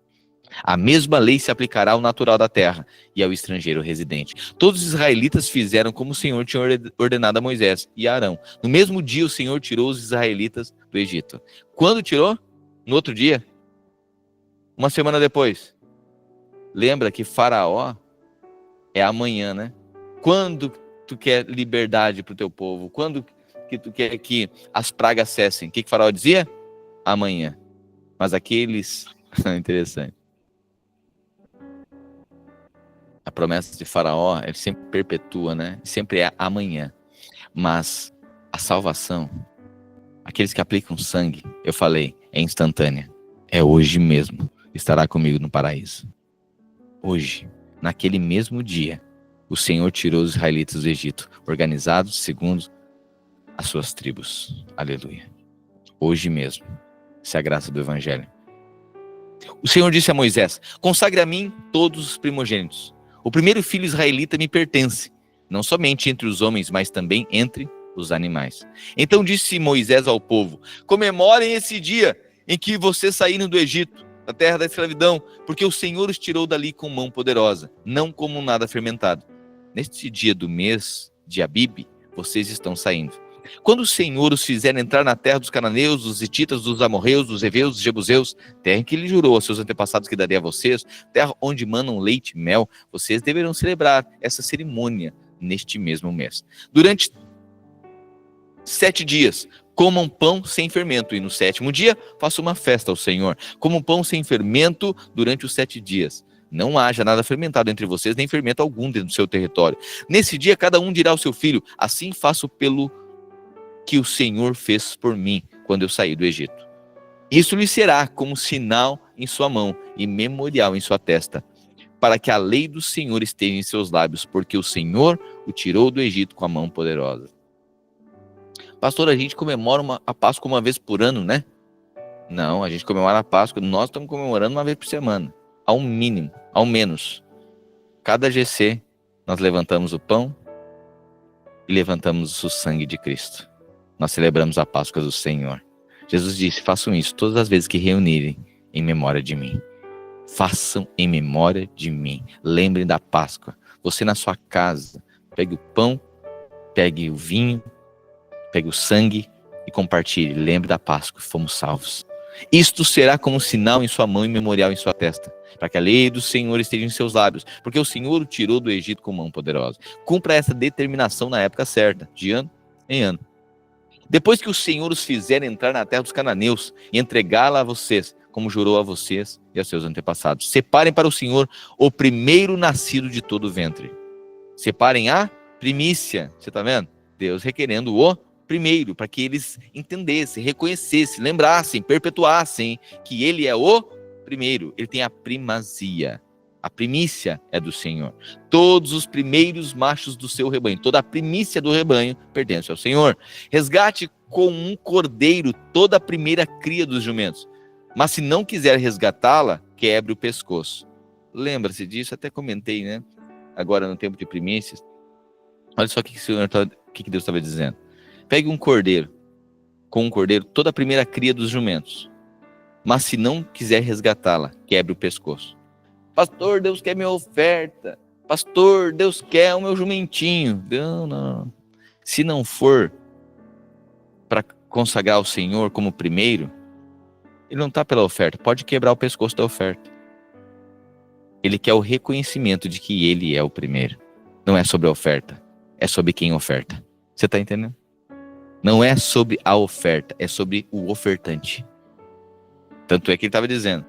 [SPEAKER 1] A mesma lei se aplicará ao natural da terra e ao estrangeiro residente. Todos os israelitas fizeram como o Senhor tinha ordenado a Moisés e a Arão. No mesmo dia o Senhor tirou os israelitas do Egito. Quando tirou? No outro dia? Uma semana depois. Lembra que Faraó é amanhã, né? Quando tu quer liberdade para o teu povo? Quando que tu quer que as pragas cessem? O que Faraó dizia? Amanhã. Mas aqueles... Interessante. A promessa de Faraó, ele sempre perpetua, né? Sempre é amanhã. Mas a salvação, aqueles que aplicam sangue, eu falei, é instantânea. É hoje mesmo. Estará comigo no paraíso. Hoje, naquele mesmo dia, o Senhor tirou os israelitas do Egito, organizados segundo as suas tribos. Aleluia. Hoje mesmo. Essa é a graça do Evangelho. O Senhor disse a Moisés: consagre a mim todos os primogênitos. O primeiro filho israelita me pertence, não somente entre os homens, mas também entre os animais. Então disse Moisés ao povo: comemorem esse dia em que vocês saíram do Egito, da terra da escravidão, porque o Senhor os tirou dali com mão poderosa, não como nada fermentado. Neste dia do mês de Abibe, vocês estão saindo. Quando o Senhor os fizer entrar na terra dos cananeus, dos hititas, dos amorreus, dos heveus, dos jebuseus, terra que ele jurou aos seus antepassados que daria a vocês, terra onde manam leite e mel, vocês deverão celebrar essa cerimônia neste mesmo mês. Durante 7 dias, comam pão sem fermento, e no 7º dia, façam uma festa ao Senhor. Comam pão sem fermento durante os 7 dias. Não haja nada fermentado entre vocês, nem fermento algum dentro do seu território. Nesse dia, cada um dirá ao seu filho: assim faço pelo que o Senhor fez por mim quando eu saí do Egito. Isso lhe será como sinal em sua mão e memorial em sua testa, para que a lei do Senhor esteja em seus lábios, porque o Senhor o tirou do Egito com a mão poderosa. Pastor, a gente comemora a Páscoa uma vez por ano, né? Não, a gente comemora a Páscoa, nós estamos comemorando uma vez por semana, ao mínimo, ao menos. Cada GC, nós levantamos o pão e levantamos o sangue de Cristo. Nós celebramos a Páscoa do Senhor. Jesus disse: façam isso todas as vezes que reunirem em memória de mim. Façam em memória de mim. Lembrem da Páscoa. Você na sua casa, pegue o pão, pegue o vinho, pegue o sangue e compartilhe. Lembre da Páscoa, fomos salvos. Isto será como um sinal em sua mão e memorial em sua testa, para que a lei do Senhor esteja em seus lábios, porque o Senhor o tirou do Egito com mão poderosa. Cumpra essa determinação na época certa, de ano em ano. Depois que o Senhor os fizer entrar na terra dos cananeus e entregá-la a vocês, como jurou a vocês e a seus antepassados, separem para o Senhor o primeiro nascido de todo o ventre. Separem a primícia. Você está vendo? Deus requerendo o primeiro, para que eles entendessem, reconhecessem, lembrassem, perpetuassem que ele é o primeiro. Ele tem a primazia. A primícia é do Senhor. Todos os primeiros machos do seu rebanho, toda a primícia do rebanho pertence ao Senhor. Resgate com um cordeiro toda a primeira cria dos jumentos. Mas se não quiser resgatá-la, quebre o pescoço. lembra-se disso, até comentei, né? Agora no tempo de primícias. Olha só o que que Deus estava dizendo. Pegue um cordeiro, com um cordeiro, toda a primeira cria dos jumentos. Mas se não quiser resgatá-la, quebre o pescoço. Pastor, Deus quer minha oferta. Pastor, Deus quer o meu jumentinho. Não. Se não for para consagrar o Senhor como primeiro, ele não está pela oferta. Pode quebrar o pescoço da oferta. Ele quer o reconhecimento de que ele é o primeiro. Não é sobre a oferta, é sobre quem oferta. Você está entendendo? Não é sobre a oferta, é sobre o ofertante. Tanto é que ele estava dizendo,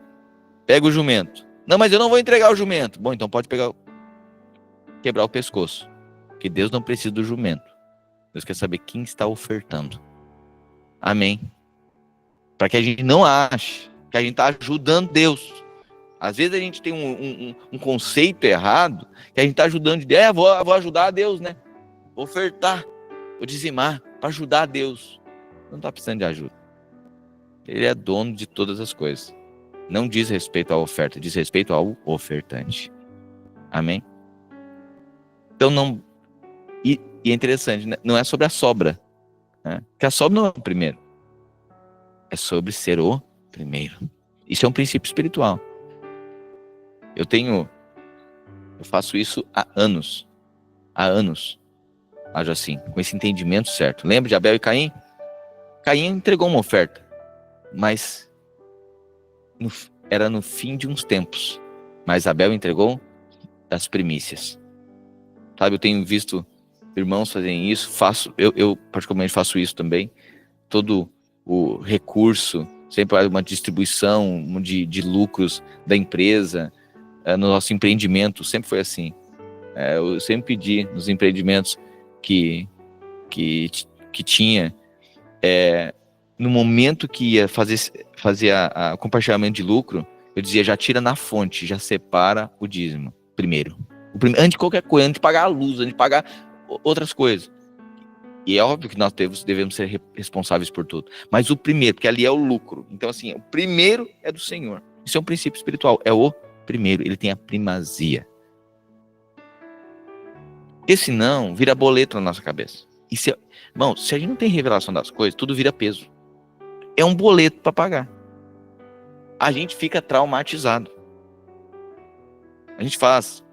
[SPEAKER 1] pega o jumento. Não, mas eu não vou entregar o jumento. Bom, então pode quebrar o pescoço. Porque Deus não precisa do jumento. Deus quer saber quem está ofertando. Amém. Para que a gente não ache que a gente está ajudando Deus. Às vezes a gente tem um conceito errado, que a gente está ajudando, vou ajudar a Deus, né? Vou ofertar, vou dizimar, para ajudar a Deus. Não está precisando de ajuda. Ele é dono de todas as coisas. Não diz respeito à oferta, diz respeito ao ofertante. Amém? Então não... E é interessante, né? Não é sobre a sobra. Né? Porque a sobra não é o primeiro. É sobre ser o primeiro. Isso é um princípio espiritual. Eu faço isso há anos. Há anos. Ajo assim, com esse entendimento certo. Lembra de Abel e Caim? Caim entregou uma oferta. Mas era no fim de uns tempos. Mas Abel entregou das primícias. Sabe, eu tenho visto irmãos fazerem isso. Eu particularmente faço isso também. Todo o recurso, sempre há uma distribuição de lucros da empresa. No nosso empreendimento, sempre foi assim. Eu sempre pedi nos empreendimentos que tinha, no momento que ia fazer a compartilhamento de lucro, eu dizia, já tira na fonte, já separa o dízimo, primeiro. Antes de qualquer coisa, antes de pagar a luz, antes de pagar outras coisas. E é óbvio que nós devemos ser responsáveis por tudo. Mas o primeiro, porque ali é o lucro. Então, assim, o primeiro é do Senhor. Isso é um princípio espiritual, é o primeiro, ele tem a primazia. Porque senão, vira boleto na nossa cabeça. E irmão, se a gente não tem revelação das coisas, tudo vira peso. É um boleto para pagar. A gente fica traumatizado. A gente faz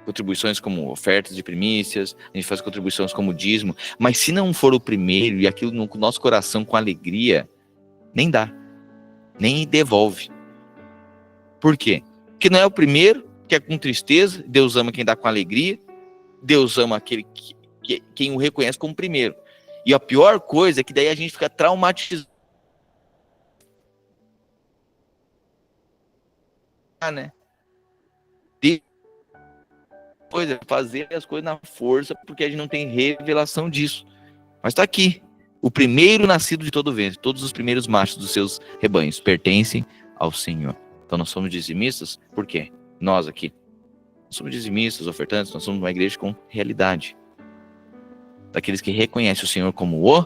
[SPEAKER 1] contribuições como ofertas de primícias, a gente faz contribuições como dízimo, mas se não for o primeiro e aquilo no nosso coração com alegria, nem dá, nem devolve. Por quê? Porque não é o primeiro, que é com tristeza, Deus ama quem dá com alegria, Deus ama aquele quem o reconhece como primeiro. E a pior coisa é que daí a gente fica traumatizado, né? Depois é fazer as coisas na força, porque a gente não tem revelação disso. Mas está aqui. O primeiro nascido de todo ventre, todos os primeiros machos dos seus rebanhos pertencem ao Senhor. Então nós somos dizimistas, por quê? Nós aqui. Nós somos dizimistas, ofertantes, nós somos uma igreja com realidade. Daqueles que reconhecem o Senhor como o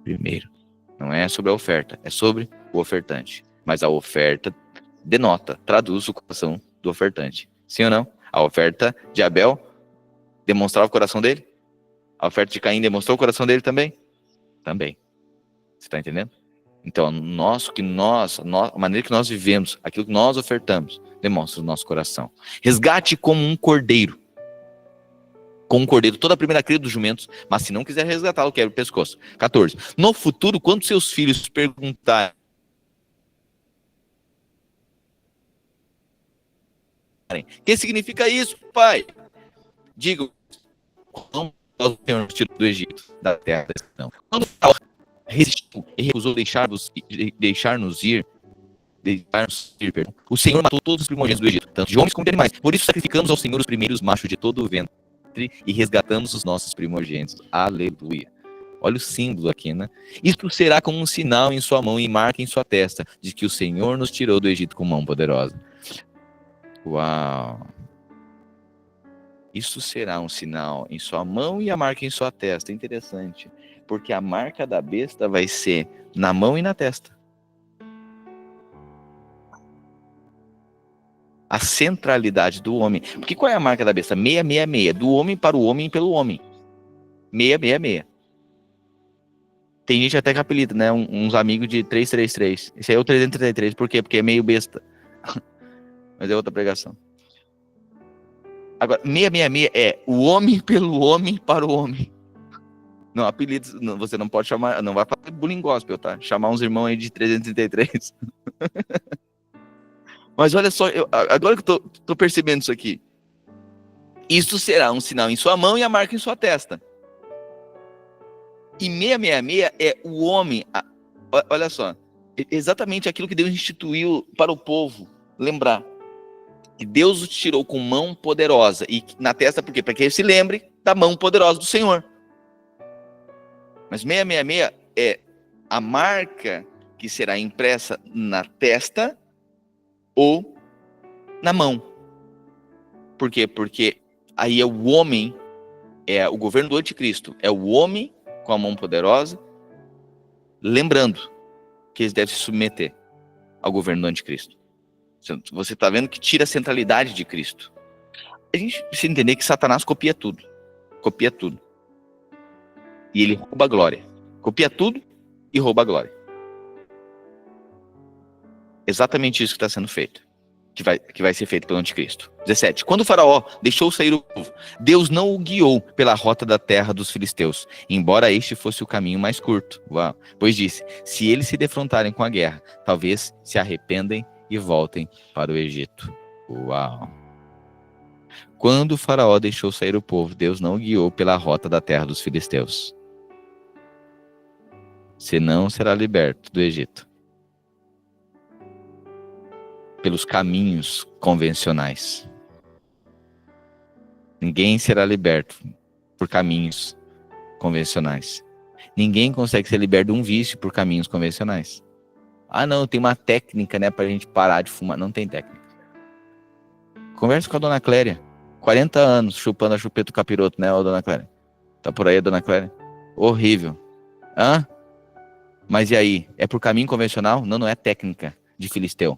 [SPEAKER 1] primeiro. Não é sobre a oferta, é sobre o ofertante. Mas a oferta denota, traduz o coração do ofertante. Sim ou não? A oferta de Abel demonstrava o coração dele? A oferta de Caim demonstrou o coração dele também? Também. Você está entendendo? Então, a maneira que nós vivemos, aquilo que nós ofertamos, demonstra o nosso coração. Resgate como um cordeiro. Com um cordeiro, toda a primeira cria dos jumentos, mas se não quiser resgatá-lo, quebra o pescoço. 14. No futuro, quando seus filhos perguntarem, o que significa isso, pai? Diga, não o Senhor nos tirou do Egito, da terra da escravidão. Quando resistiu e recusou deixar-nos ir, perdão, o Senhor matou todos os primogênitos do Egito, tanto de homens como de animais. Por isso sacrificamos ao Senhor os primeiros machos de todo o ventre e resgatamos os nossos primogênitos. Aleluia. Olha o símbolo aqui, né? Isto será como um sinal em sua mão e marca em sua testa, de que o Senhor nos tirou do Egito com mão poderosa. Uau! Isso será um sinal em sua mão e a marca em sua testa. Interessante. Porque a marca da besta vai ser na mão e na testa. a centralidade do homem. Porque qual é a marca da besta? 666, do homem para o homem e pelo homem. 666. Tem gente até que apelida, né? Uns amigos de 333. Esse aí é o 333, por quê? Porque é meio besta. Mas é outra pregação. Agora, 666 é o homem pelo homem para o homem. Não, apelidos, você não pode chamar, não vai fazer bullying gospel, tá? Chamar uns irmãos aí de 333. Mas olha só, agora que eu tô percebendo isso aqui. Isto será um sinal em sua mão e a marca em sua testa. E 666 é o homem. Olha só, exatamente aquilo que Deus instituiu para o povo lembrar. Que Deus o tirou com mão poderosa. E na testa, por quê? Para que ele se lembre da mão poderosa do Senhor. Mas 666 é a marca que será impressa na testa ou na mão. Por quê? Porque aí é o homem, é o governo do anticristo, é o homem com a mão poderosa, lembrando que eles devem se submeter ao governo do anticristo. Você está vendo que tira a centralidade de Cristo. A gente precisa entender que Satanás copia tudo. Copia tudo. E ele rouba a glória. Copia tudo e rouba a glória. Exatamente isso que está sendo feito. Que vai ser feito pelo anticristo. 17. Quando o faraó deixou sair o povo, Deus não o guiou pela rota da terra dos filisteus, embora este fosse o caminho mais curto. Uau. Pois disse, se eles se defrontarem com a guerra, talvez se arrependem e voltem para o Egito. Uau. Quando o faraó deixou sair o povo, Deus não o guiou pela rota da terra dos filisteus. Senão será liberto do Egito. Pelos caminhos convencionais. Ninguém será liberto por caminhos convencionais. Ninguém consegue ser liberto de um vício por caminhos convencionais. Ah, não, tem uma técnica, né, pra gente parar de fumar. Não tem técnica. Conversa com a dona Cléria. 40 anos chupando a chupeta do capiroto, né, dona Cléria? Tá por aí a dona Cléria? Horrível. Hã? Mas e aí? É por caminho convencional? Não, não é técnica de filisteu.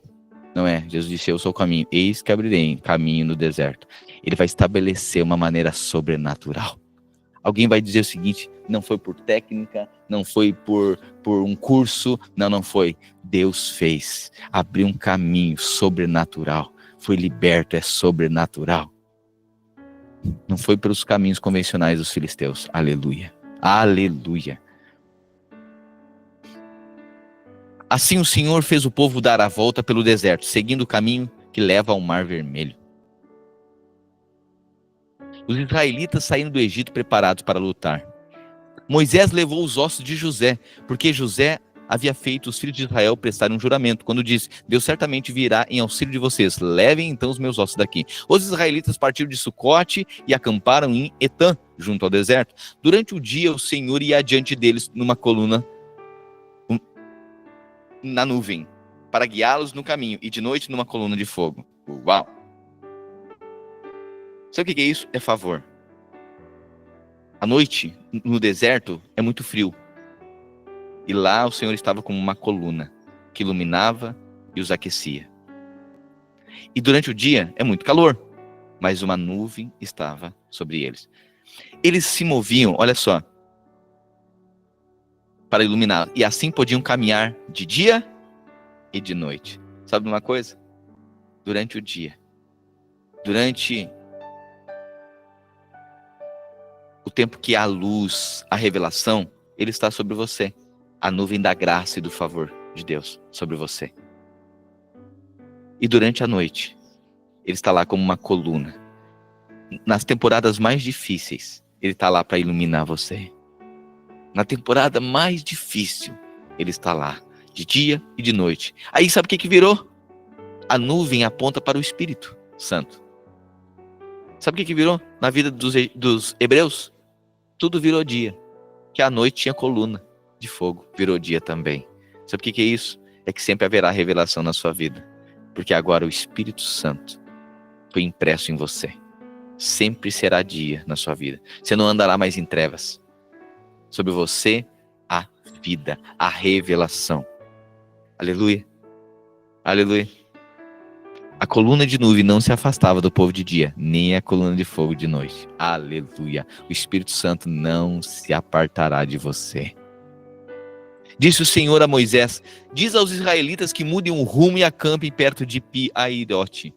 [SPEAKER 1] Não é. Jesus disse, eu sou o caminho. Eis que abrirei caminho no deserto. Ele vai estabelecer uma maneira sobrenatural. Alguém vai dizer o seguinte, não foi por técnica, não foi por um curso, não foi. Deus fez. Abriu um caminho sobrenatural. Foi liberto, é sobrenatural. Não foi pelos caminhos convencionais dos filisteus. Aleluia. Aleluia. Assim o Senhor fez o povo dar a volta pelo deserto, seguindo o caminho que leva ao Mar Vermelho. Os israelitas saíram do Egito preparados para lutar. Moisés levou os ossos de José, porque José havia feito os filhos de Israel prestarem um juramento, quando disse, Deus certamente virá em auxílio de vocês, levem então os meus ossos daqui. Os israelitas partiram de Sucote e acamparam em Etã, junto ao deserto. Durante o dia o Senhor ia adiante deles numa coluna na nuvem, para guiá-los no caminho, e de noite numa coluna de fogo. Uau! Sabe o que é isso? É favor. À noite, no deserto, é muito frio. E lá o Senhor estava como uma coluna, que iluminava e os aquecia. E durante o dia, é muito calor, mas uma nuvem estava sobre eles. Eles se moviam, olha só, para iluminar. E assim podiam caminhar de dia e de noite. Sabe uma coisa? Durante o dia. Durante o tempo que há luz, a revelação, ele está sobre você. A nuvem da graça e do favor de Deus sobre você. E durante a noite, ele está lá como uma coluna. Nas temporadas mais difíceis, ele está lá para iluminar você. Na temporada mais difícil, ele está lá, de dia e de noite. Aí sabe o que virou? A nuvem aponta para o Espírito Santo. Sabe o que virou na vida dos hebreus? Tudo virou dia. Que a noite tinha coluna de fogo, virou dia também. Sabe o que é isso? É que sempre haverá revelação na sua vida. Porque agora o Espírito Santo foi impresso em você. Sempre será dia na sua vida. Você não andará mais em trevas. Sobre você, a vida, a revelação. Aleluia. Aleluia. A coluna de nuvem não se afastava do povo de dia, nem a coluna de fogo de noite. Aleluia. O Espírito Santo não se apartará de você. Disse o Senhor a Moisés: diz aos israelitas que mudem o rumo e acampem perto de Pi-Airote,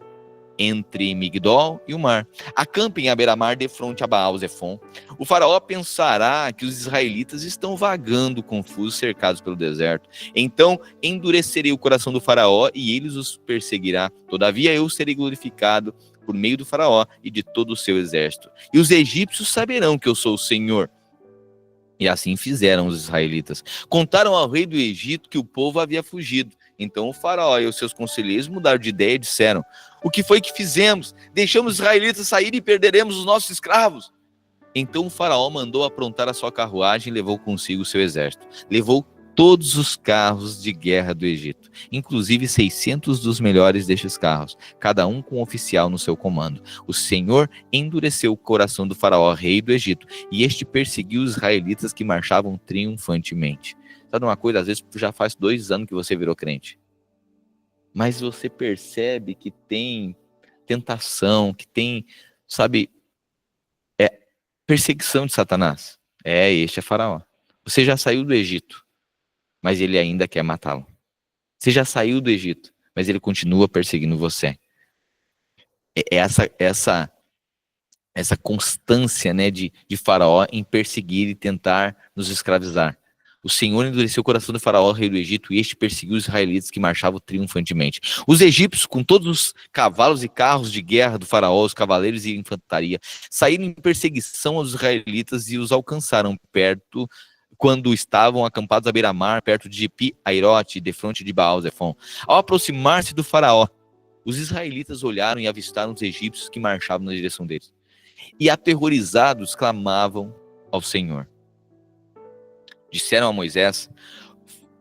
[SPEAKER 1] entre Migdol e o mar. Acampem à beira-mar defronte a Baal-Zefon. O faraó pensará que os israelitas estão vagando confusos, cercados pelo deserto. Então endurecerei o coração do faraó e ele os perseguirá. Todavia eu serei glorificado por meio do faraó e de todo o seu exército. E os egípcios saberão que eu sou o Senhor. E assim fizeram os israelitas. Contaram ao rei do Egito que o povo havia fugido. Então o faraó e os seus conselheiros mudaram de ideia e disseram: o que foi que fizemos? Deixamos os israelitas sair e perderemos os nossos escravos. Então o faraó mandou aprontar a sua carruagem e levou consigo o seu exército. Levou todos os carros de guerra do Egito, inclusive 600 dos melhores destes carros, cada um com um oficial no seu comando. O Senhor endureceu o coração do faraó, rei do Egito, e este perseguiu os israelitas que marchavam triunfantemente. Sabe uma coisa? Às vezes já faz 2 anos que você virou crente, mas você percebe que tem tentação, que tem, sabe, perseguição de Satanás. Este é Faraó. Você já saiu do Egito, mas ele ainda quer matá-lo. Você já saiu do Egito, mas ele continua perseguindo você. Essa constância, né, de Faraó em perseguir e tentar nos escravizar. O Senhor endureceu o coração do faraó, rei do Egito, e este perseguiu os israelitas que marchavam triunfantemente. Os egípcios, com todos os cavalos e carros de guerra do faraó, os cavaleiros e infantaria, saíram em perseguição aos israelitas e os alcançaram perto, quando estavam acampados à beira-mar, perto de Pi-Airote, defronte de Baal-Zefon. Ao aproximar-se do faraó, os israelitas olharam e avistaram os egípcios que marchavam na direção deles. E aterrorizados clamavam ao Senhor. Disseram a Moisés: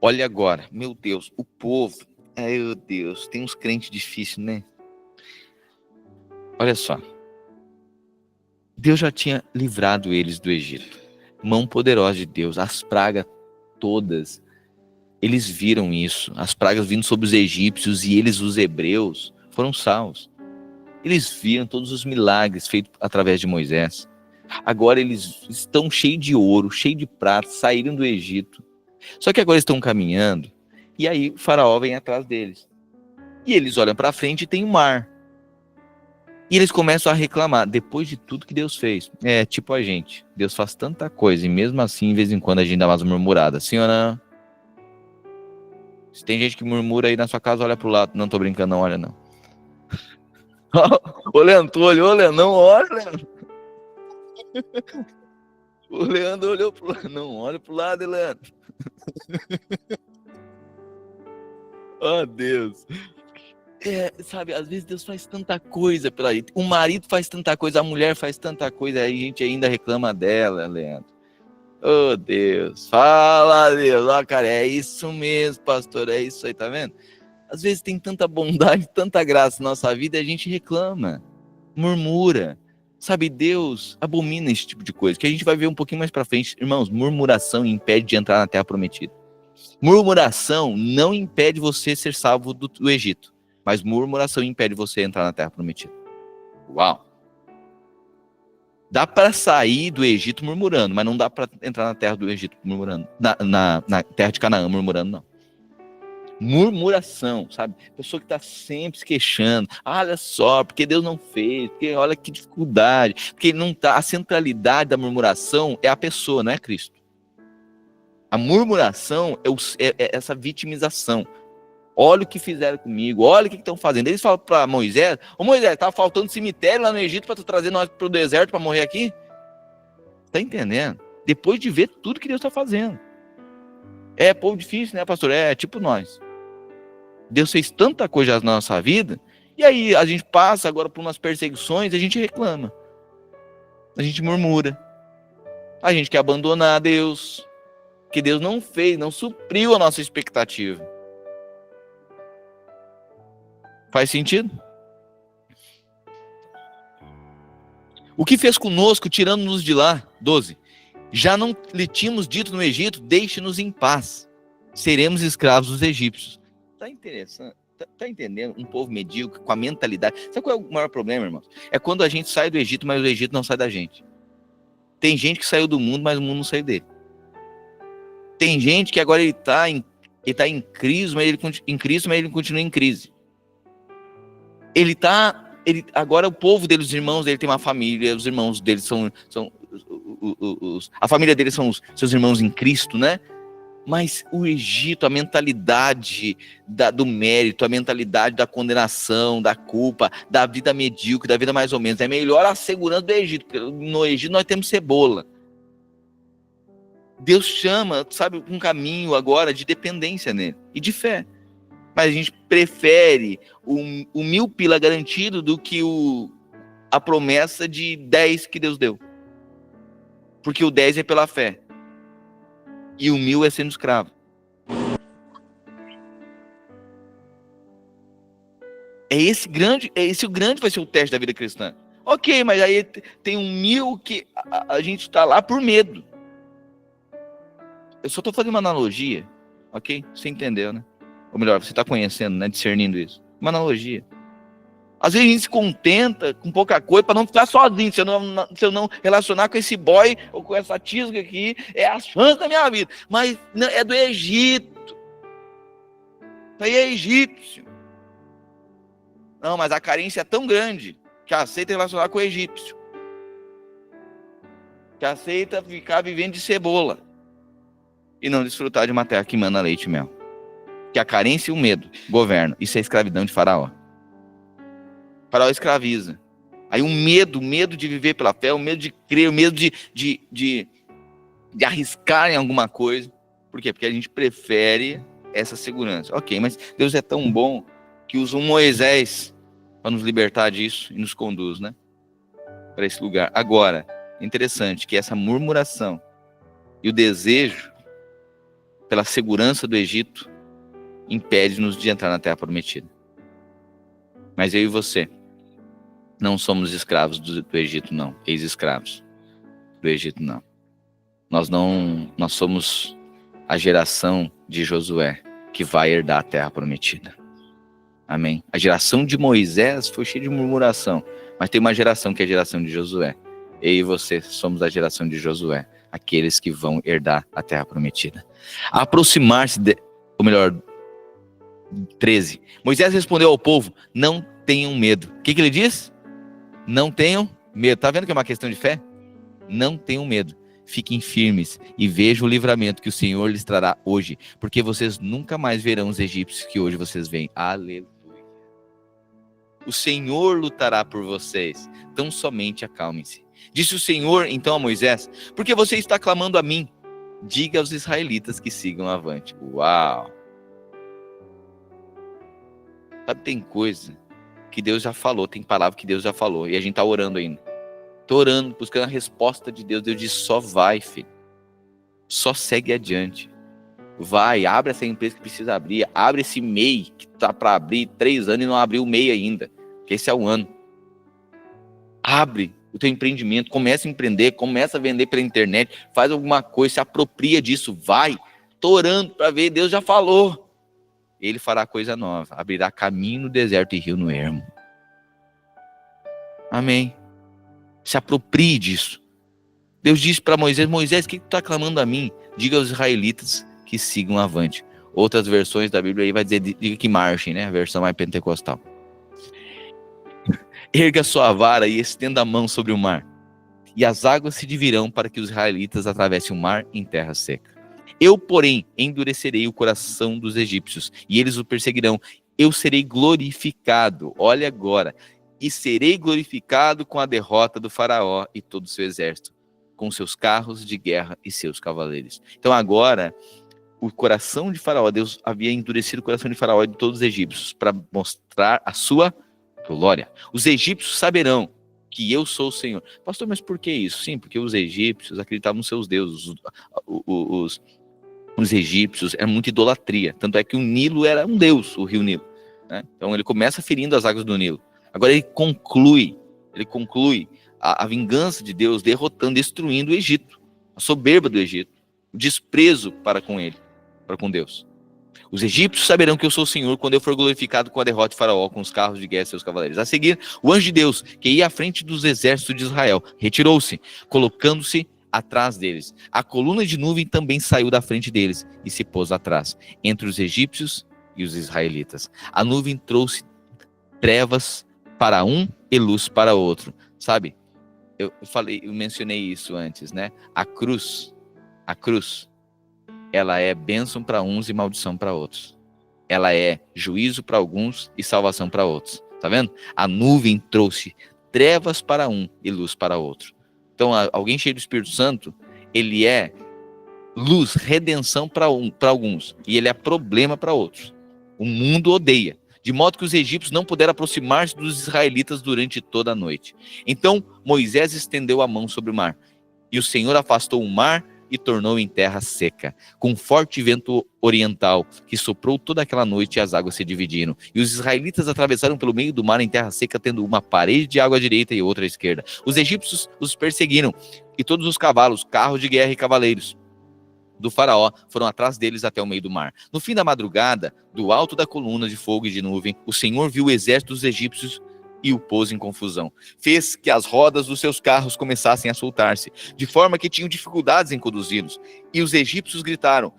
[SPEAKER 1] olha agora, meu Deus, o povo, meu Deus, tem uns crentes difíceis, né? Olha só, Deus já tinha livrado eles do Egito, mão poderosa de Deus, as pragas todas, eles viram isso, as pragas vindo sobre os egípcios, e eles, os hebreus, foram salvos. Eles viram todos os milagres feitos através de Moisés. Agora eles estão cheios de ouro, cheios de prata, saíram do Egito. Só que agora estão caminhando, e aí o faraó vem atrás deles. E eles olham para frente e tem o mar. E eles começam a reclamar, depois de tudo que Deus fez. Tipo a gente, Deus faz tanta coisa, e mesmo assim, de vez em quando, a gente dá umas murmuradas. Sim ou não? Se tem gente que murmura aí na sua casa, olha pro lado. Não tô brincando, não, olha não. Ô Leandro, tu olhou, Leandro? Não olha, Leandro. O Leandro olhou pro lado. Não, olha pro lado, Leandro. Oh, Deus. Sabe, às vezes Deus faz tanta coisa pela gente. O marido faz tanta coisa, a mulher faz tanta coisa, aí a gente ainda reclama dela, Leandro. Oh, Deus. Fala, Deus. Ó, cara, é isso mesmo, pastor. É isso aí, tá vendo? Às vezes tem tanta bondade, tanta graça na nossa vida, e a gente reclama, murmura. Sabe, Deus abomina esse tipo de coisa, que a gente vai ver um pouquinho mais pra frente. Irmãos, murmuração impede de entrar na terra prometida. Murmuração não impede você ser salvo do Egito, mas murmuração impede você entrar na terra prometida. Uau! Dá para sair do Egito murmurando, mas não dá para entrar na terra do Egito murmurando. Na terra de Canaã murmurando, não. Murmuração, sabe? Pessoa que está sempre se queixando. Olha só, porque Deus não fez, porque olha que dificuldade, porque não tá. A centralidade da murmuração é a pessoa, não é Cristo. A murmuração é essa vitimização. Olha o que fizeram comigo, olha o que estão fazendo. Eles falam para Moisés: ô Moisés, tá faltando cemitério lá no Egito para tu trazer nós para o deserto para morrer aqui? Tá entendendo? Depois de ver tudo que Deus está fazendo. Povo difícil, né, pastor? Tipo nós. Deus fez tanta coisa na nossa vida, e aí a gente passa agora por umas perseguições, a gente reclama. A gente murmura. A gente quer abandonar Deus, que Deus não fez, não supriu a nossa expectativa. Faz sentido? O que fez conosco, tirando-nos de lá? 12. Já não lhe tínhamos dito no Egito: deixe-nos em paz, seremos escravos dos egípcios. Tá interessante. Tá entendendo? Um povo medíocre, com a mentalidade. Sabe qual é o maior problema, irmão? É quando a gente sai do Egito, mas o Egito não sai da gente. Tem gente que saiu do mundo, mas o mundo não saiu dele. Tem gente que agora ele tá em crise, mas ele continua em crise. Agora o povo dele, os irmãos dele tem uma família, os irmãos dele são a família dele são os seus irmãos em Cristo, né? Mas o Egito, a mentalidade do mérito, a mentalidade da condenação, da culpa, da vida medíocre, da vida mais ou menos, é melhor a segurança do Egito, porque no Egito nós temos cebola. Deus chama, sabe, um caminho agora de dependência nele e de fé. Mas a gente prefere o 1000 pila garantido do que a promessa de 10 que Deus deu. Porque o 10 é pela fé. E o 1000 é sendo escravo. Esse o grande vai ser o teste da vida cristã. Ok, mas aí tem 1000 que a gente está lá por medo. Eu só estou fazendo uma analogia, ok? Você entendeu, né? Ou melhor, você está conhecendo, né? Discernindo isso. Uma analogia. Às vezes a gente se contenta com pouca coisa para não ficar sozinho. Se eu não relacionar com esse boy ou com essa tisga aqui, é a chance da minha vida. Mas é do Egito. Isso aí é egípcio. Não, mas a carência é tão grande que aceita relacionar com o egípcio. Que aceita ficar vivendo de cebola. E não desfrutar de uma terra que manda leite e mel. Que a carência e o medo governam. Isso é escravidão de Faraó. Faraó escraviza. Aí o medo de viver pela fé, o medo de crer, o medo de arriscar em alguma coisa. Por quê? Porque a gente prefere essa segurança. Ok, mas Deus é tão bom que usa um Moisés para nos libertar disso e nos conduz, né? Para esse lugar. Agora, é interessante que essa murmuração e o desejo pela segurança do Egito impede-nos de entrar na Terra Prometida. Mas eu e você não somos escravos do Egito, não. Ex-escravos do Egito, não. Nós somos a geração de Josué que vai herdar a Terra Prometida. Amém? A geração de Moisés foi cheia de murmuração, mas tem uma geração que é a geração de Josué. Eu e você somos a geração de Josué, aqueles que vão herdar a Terra Prometida. Aproximar-se, ou melhor, 13. Moisés respondeu ao povo: não tenham medo. O que ele diz? Não tenham medo. Tá vendo que é uma questão de fé? Não tenham medo. Fiquem firmes e vejam o livramento que o Senhor lhes trará hoje, porque vocês nunca mais verão os egípcios que hoje vocês veem. Aleluia. O Senhor lutará por vocês. Tão somente acalmem-se. Disse o Senhor então a Moisés: por que você está clamando a mim? Diga aos israelitas que sigam avante. Uau! Sabe, tem coisa que Deus já falou, tem palavra que Deus já falou, e a gente está orando ainda. Estou orando, buscando a resposta de Deus. Deus diz: só vai, filho. Só segue adiante. Vai, abre essa empresa que precisa abrir. Abre esse MEI que está para abrir 3 anos e não abriu o MEI ainda. Que esse é o ano. Abre o teu empreendimento, começa a empreender, começa a vender pela internet, faz alguma coisa, se apropria disso, vai. Estou orando para ver, Deus já falou. Ele fará coisa nova, abrirá caminho no deserto e rio no ermo. Amém. Se aproprie disso. Deus disse para Moisés: Moisés, o que tu está clamando a mim? Diga aos israelitas que sigam avante. Outras versões da Bíblia aí vai dizer: diga que marchem, né? A versão mais pentecostal. Erga sua vara e estenda a mão sobre o mar, e as águas se divirão para que os israelitas atravessem o mar em terra seca. Eu, porém, endurecerei o coração dos egípcios, e eles o perseguirão. Eu serei glorificado, olha agora, e serei glorificado com a derrota do faraó e todo o seu exército, com seus carros de guerra e seus cavaleiros. Então agora, o coração de faraó, Deus havia endurecido o coração de faraó e de todos os egípcios, para mostrar a sua glória. Os egípcios saberão que eu sou o Senhor. Pastor, mas por que isso? Sim, porque os egípcios acreditavam nos seus deuses. Os egípcios era muita idolatria. Tanto é que o Nilo era um deus, o rio Nilo, né? Então ele começa ferindo as águas do Nilo. Agora ele conclui a vingança de Deus derrotando, destruindo o Egito, a soberba do Egito, o desprezo para com ele, para com Deus. Os egípcios saberão que eu sou o Senhor quando eu for glorificado com a derrota de Faraó, com os carros de guerra e seus cavaleiros. A seguir, o anjo de Deus, que ia à frente dos exércitos de Israel, retirou-se, colocando-se atrás deles. A coluna de nuvem também saiu da frente deles e se pôs atrás, entre os egípcios e os israelitas. A nuvem trouxe trevas para um e luz para outro. Sabe? Eu mencionei isso antes, né? A cruz, ela é bênção para uns e maldição para outros. Ela é juízo para alguns e salvação para outros. Tá vendo? A nuvem trouxe trevas para um e luz para outro. Então, alguém cheio do Espírito Santo, ele é luz, redenção para alguns, e ele é problema para outros. O mundo odeia, de modo que os egípcios não puderam aproximar-se dos israelitas durante toda a noite. Então, Moisés estendeu a mão sobre o mar, e o Senhor afastou o mar e tornou em terra seca, com um forte vento oriental, que soprou toda aquela noite e as águas se dividiram. E os israelitas atravessaram pelo meio do mar em terra seca, tendo uma parede de água à direita e outra à esquerda. Os egípcios os perseguiram, e todos os cavalos, carros de guerra e cavaleiros do faraó foram atrás deles até o meio do mar. No fim da madrugada, do alto da coluna de fogo e de nuvem, o Senhor viu o exército dos egípcios e o pôs em confusão. Fez que as rodas dos seus carros começassem a soltar-se, de forma que tinham dificuldades em conduzi-los. E os egípcios gritaram: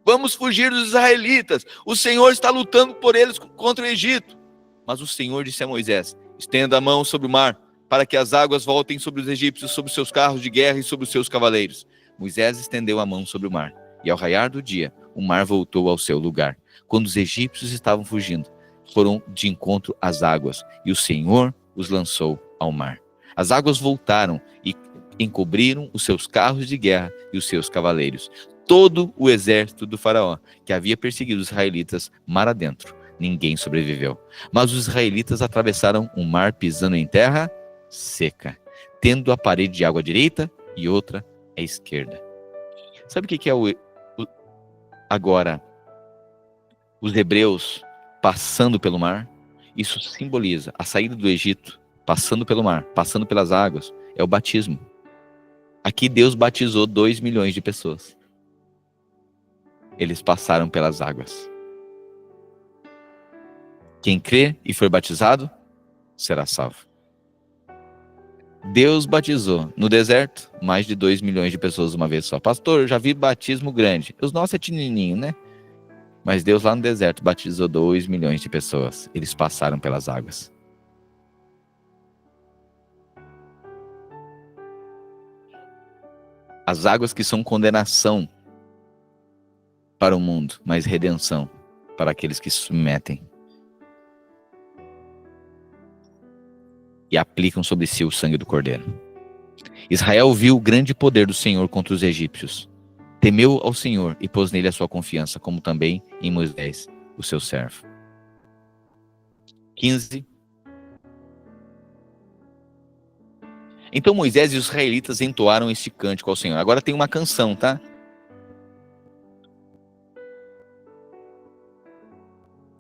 [SPEAKER 1] vamos fugir dos israelitas, o Senhor está lutando por eles contra o Egito. Mas o Senhor disse a Moisés: estenda a mão sobre o mar, para que as águas voltem sobre os egípcios, sobre os seus carros de guerra e sobre os seus cavaleiros. Moisés estendeu a mão sobre o mar, e ao raiar do dia, o mar voltou ao seu lugar. Quando os egípcios estavam fugindo, foram de encontro às águas, e o Senhor os lançou ao mar. As águas voltaram e encobriram os seus carros de guerra e os seus cavaleiros. Todo o exército do faraó, que havia perseguido os israelitas mar adentro, ninguém sobreviveu. Mas os israelitas atravessaram o mar pisando em terra seca, tendo a parede de água à direita e outra à esquerda. Sabe o que é agora os hebreus passando pelo mar? Isso simboliza a saída do Egito, passando pelo mar, passando pelas águas, é o batismo. Aqui Deus batizou 2 milhões de pessoas. Eles passaram pelas águas. Quem crê e for batizado, será salvo. Deus batizou no deserto mais de 2 milhões de pessoas uma vez só. Pastor, eu já vi batismo grande. Os nossos é pequenininho, né? Mas Deus lá no deserto batizou 2 milhões de pessoas. Eles passaram pelas águas. As águas que são condenação para o mundo, mas redenção para aqueles que se submetem e aplicam sobre si o sangue do Cordeiro. Israel viu o grande poder do Senhor contra os egípcios. Temeu ao Senhor e pôs nele a sua confiança, como também em Moisés, o seu servo. 15. Então Moisés e os israelitas entoaram este cântico ao Senhor. Agora tem uma canção, tá?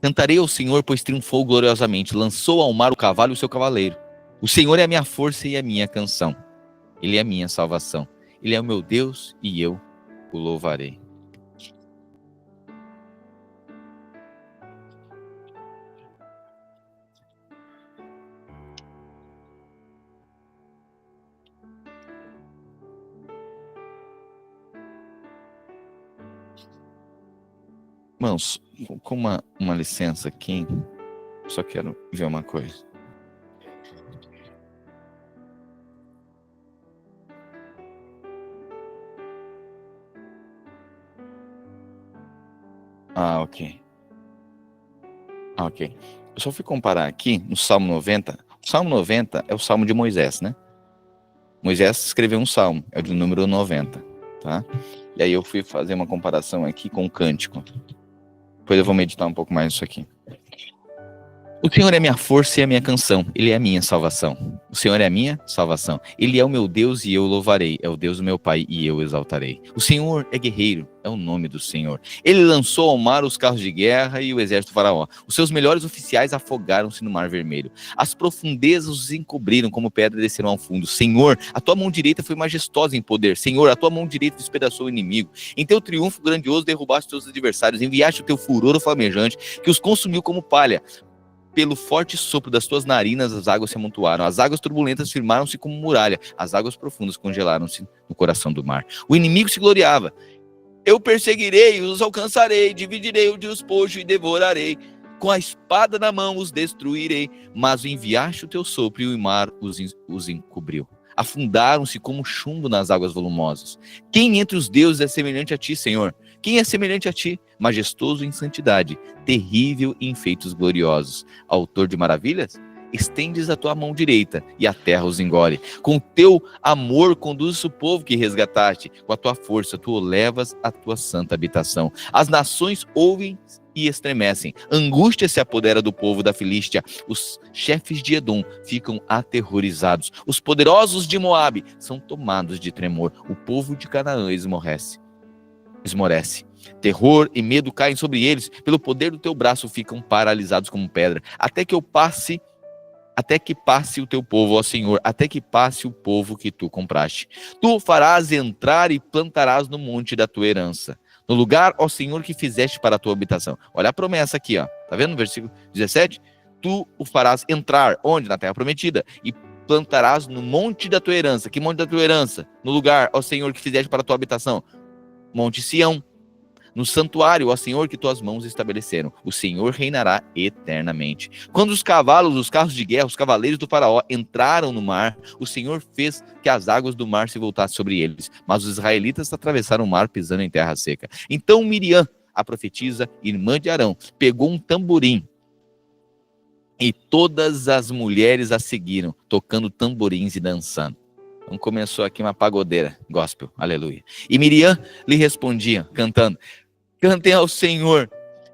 [SPEAKER 1] Cantarei ao Senhor, pois triunfou gloriosamente. Lançou ao mar o cavalo e o seu cavaleiro. O Senhor é a minha força e a minha canção. Ele é a minha salvação. Ele é o meu Deus e eu o louvarei. Irmãos, com uma licença aqui, só quero ver uma coisa. Ok. Ok. Eu só fui comparar aqui no Salmo 90. O Salmo 90 é o Salmo de Moisés, né? Moisés escreveu um salmo, é o de número 90, tá? E aí eu fui fazer uma comparação aqui com o cântico. Depois eu vou meditar um pouco mais nisso aqui. O Senhor é minha força e a minha canção. Ele é a minha salvação. O Senhor é a minha salvação. Ele é o meu Deus e eu o louvarei. É o Deus do meu Pai e eu o exaltarei. O Senhor é guerreiro. É o nome do Senhor. Ele lançou ao mar os carros de guerra e o exército do faraó. Os seus melhores oficiais afogaram-se no mar vermelho. As profundezas os encobriram como pedra e desceram ao fundo. Senhor, a tua mão direita foi majestosa em poder. Senhor, a tua mão direita despedaçou o inimigo. Em teu triunfo grandioso derrubaste teus adversários. Enviaste o teu furor flamejante que os consumiu como palha. Pelo forte sopro das tuas narinas, as águas se amontoaram. As águas turbulentas firmaram-se como muralha. As águas profundas congelaram-se no coração do mar. O inimigo se gloriava. Eu perseguirei, os alcançarei, dividirei o despojo e devorarei. Com a espada na mão os destruirei. Mas enviaste o teu sopro e o mar os encobriu. Afundaram-se como chumbo nas águas volumosas. Quem entre os deuses é semelhante a ti, Senhor? Quem é semelhante a ti? Majestoso em santidade, terrível em feitos gloriosos. Autor de maravilhas? Estendes a tua mão direita e a terra os engole. Com o teu amor conduzes o povo que resgataste. Com a tua força tu o levas à tua santa habitação. As nações ouvem e estremecem. Angústia se apodera do povo da Filístia. Os chefes de Edom ficam aterrorizados. Os poderosos de Moabe são tomados de tremor. O povo de Canaã esmorece. Terror e medo caem sobre eles. Pelo poder do teu braço ficam paralisados como pedra. Até que passe o teu povo, ó Senhor, até que passe o povo que tu compraste. Tu o farás entrar e plantarás no monte da tua herança. No lugar, ó Senhor, que fizeste para a tua habitação. Olha a promessa aqui, ó. Tá vendo no versículo 17? Tu o farás entrar, onde? Na terra prometida. E plantarás no monte da tua herança. Que monte da tua herança? No lugar, ó Senhor, que fizeste para a tua habitação. Monte Sião. No santuário, ó Senhor, que tuas mãos estabeleceram. O Senhor reinará eternamente. Quando os cavalos, os carros de guerra, os cavaleiros do faraó entraram no mar, o Senhor fez que as águas do mar se voltassem sobre eles. Mas os israelitas atravessaram o mar pisando em terra seca. Então Miriam, a profetisa, irmã de Arão, pegou um tamborim. E todas as mulheres a seguiram, tocando tamborins e dançando. Então começou aqui uma pagodeira, gospel, aleluia. E Miriam lhe respondia, cantando: cantem ao Senhor,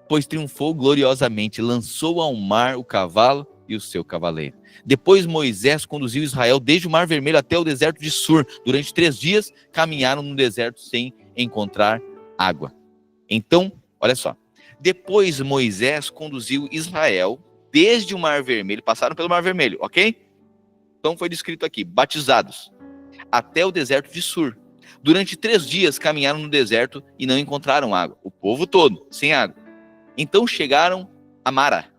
[SPEAKER 1] pois triunfou gloriosamente, lançou ao mar o cavalo e o seu cavaleiro. Depois Moisés conduziu Israel desde o Mar Vermelho até o deserto de Sur. Durante 3 dias caminharam no deserto sem encontrar água. Então, olha só. Depois Moisés conduziu Israel desde o Mar Vermelho, passaram pelo Mar Vermelho, ok? Então foi descrito aqui, batizados, até o deserto de Sur. Durante 3 dias caminharam no deserto e não encontraram água. O povo todo, sem água. Então chegaram a Mara.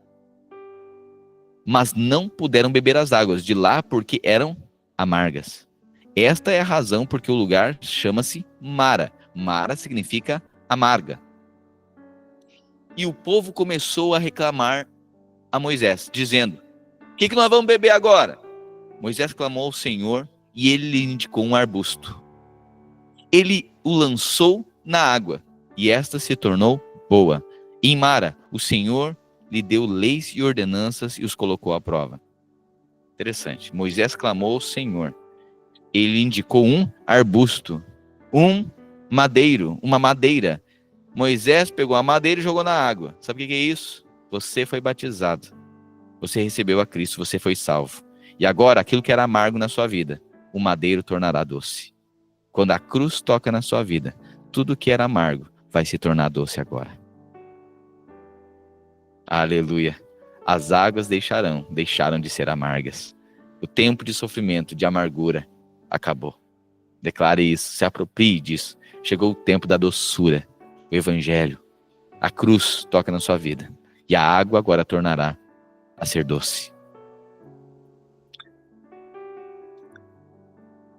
[SPEAKER 1] Mas não puderam beber as águas de lá porque eram amargas. Esta é a razão porque o lugar chama-se Mara. Mara significa amarga. E o povo começou a reclamar a Moisés, dizendo: o que nós vamos beber agora? Moisés clamou ao Senhor e ele lhe indicou um arbusto. Ele o lançou na água e esta se tornou boa. Em Mara, o Senhor lhe deu leis e ordenanças e os colocou à prova. Interessante. Moisés clamou ao Senhor. Ele indicou um arbusto, uma madeira. Moisés pegou a madeira e jogou na água. Sabe o que é isso? Você foi batizado. Você recebeu a Cristo, você foi salvo. E agora, aquilo que era amargo na sua vida, o madeiro tornará doce. Quando a cruz toca na sua vida, tudo que era amargo vai se tornar doce agora. Aleluia. As águas deixaram de ser amargas. O tempo de sofrimento, de amargura, acabou. Declare isso, se aproprie disso. Chegou o tempo da doçura. O evangelho, a cruz toca na sua vida. E a água agora tornará a ser doce.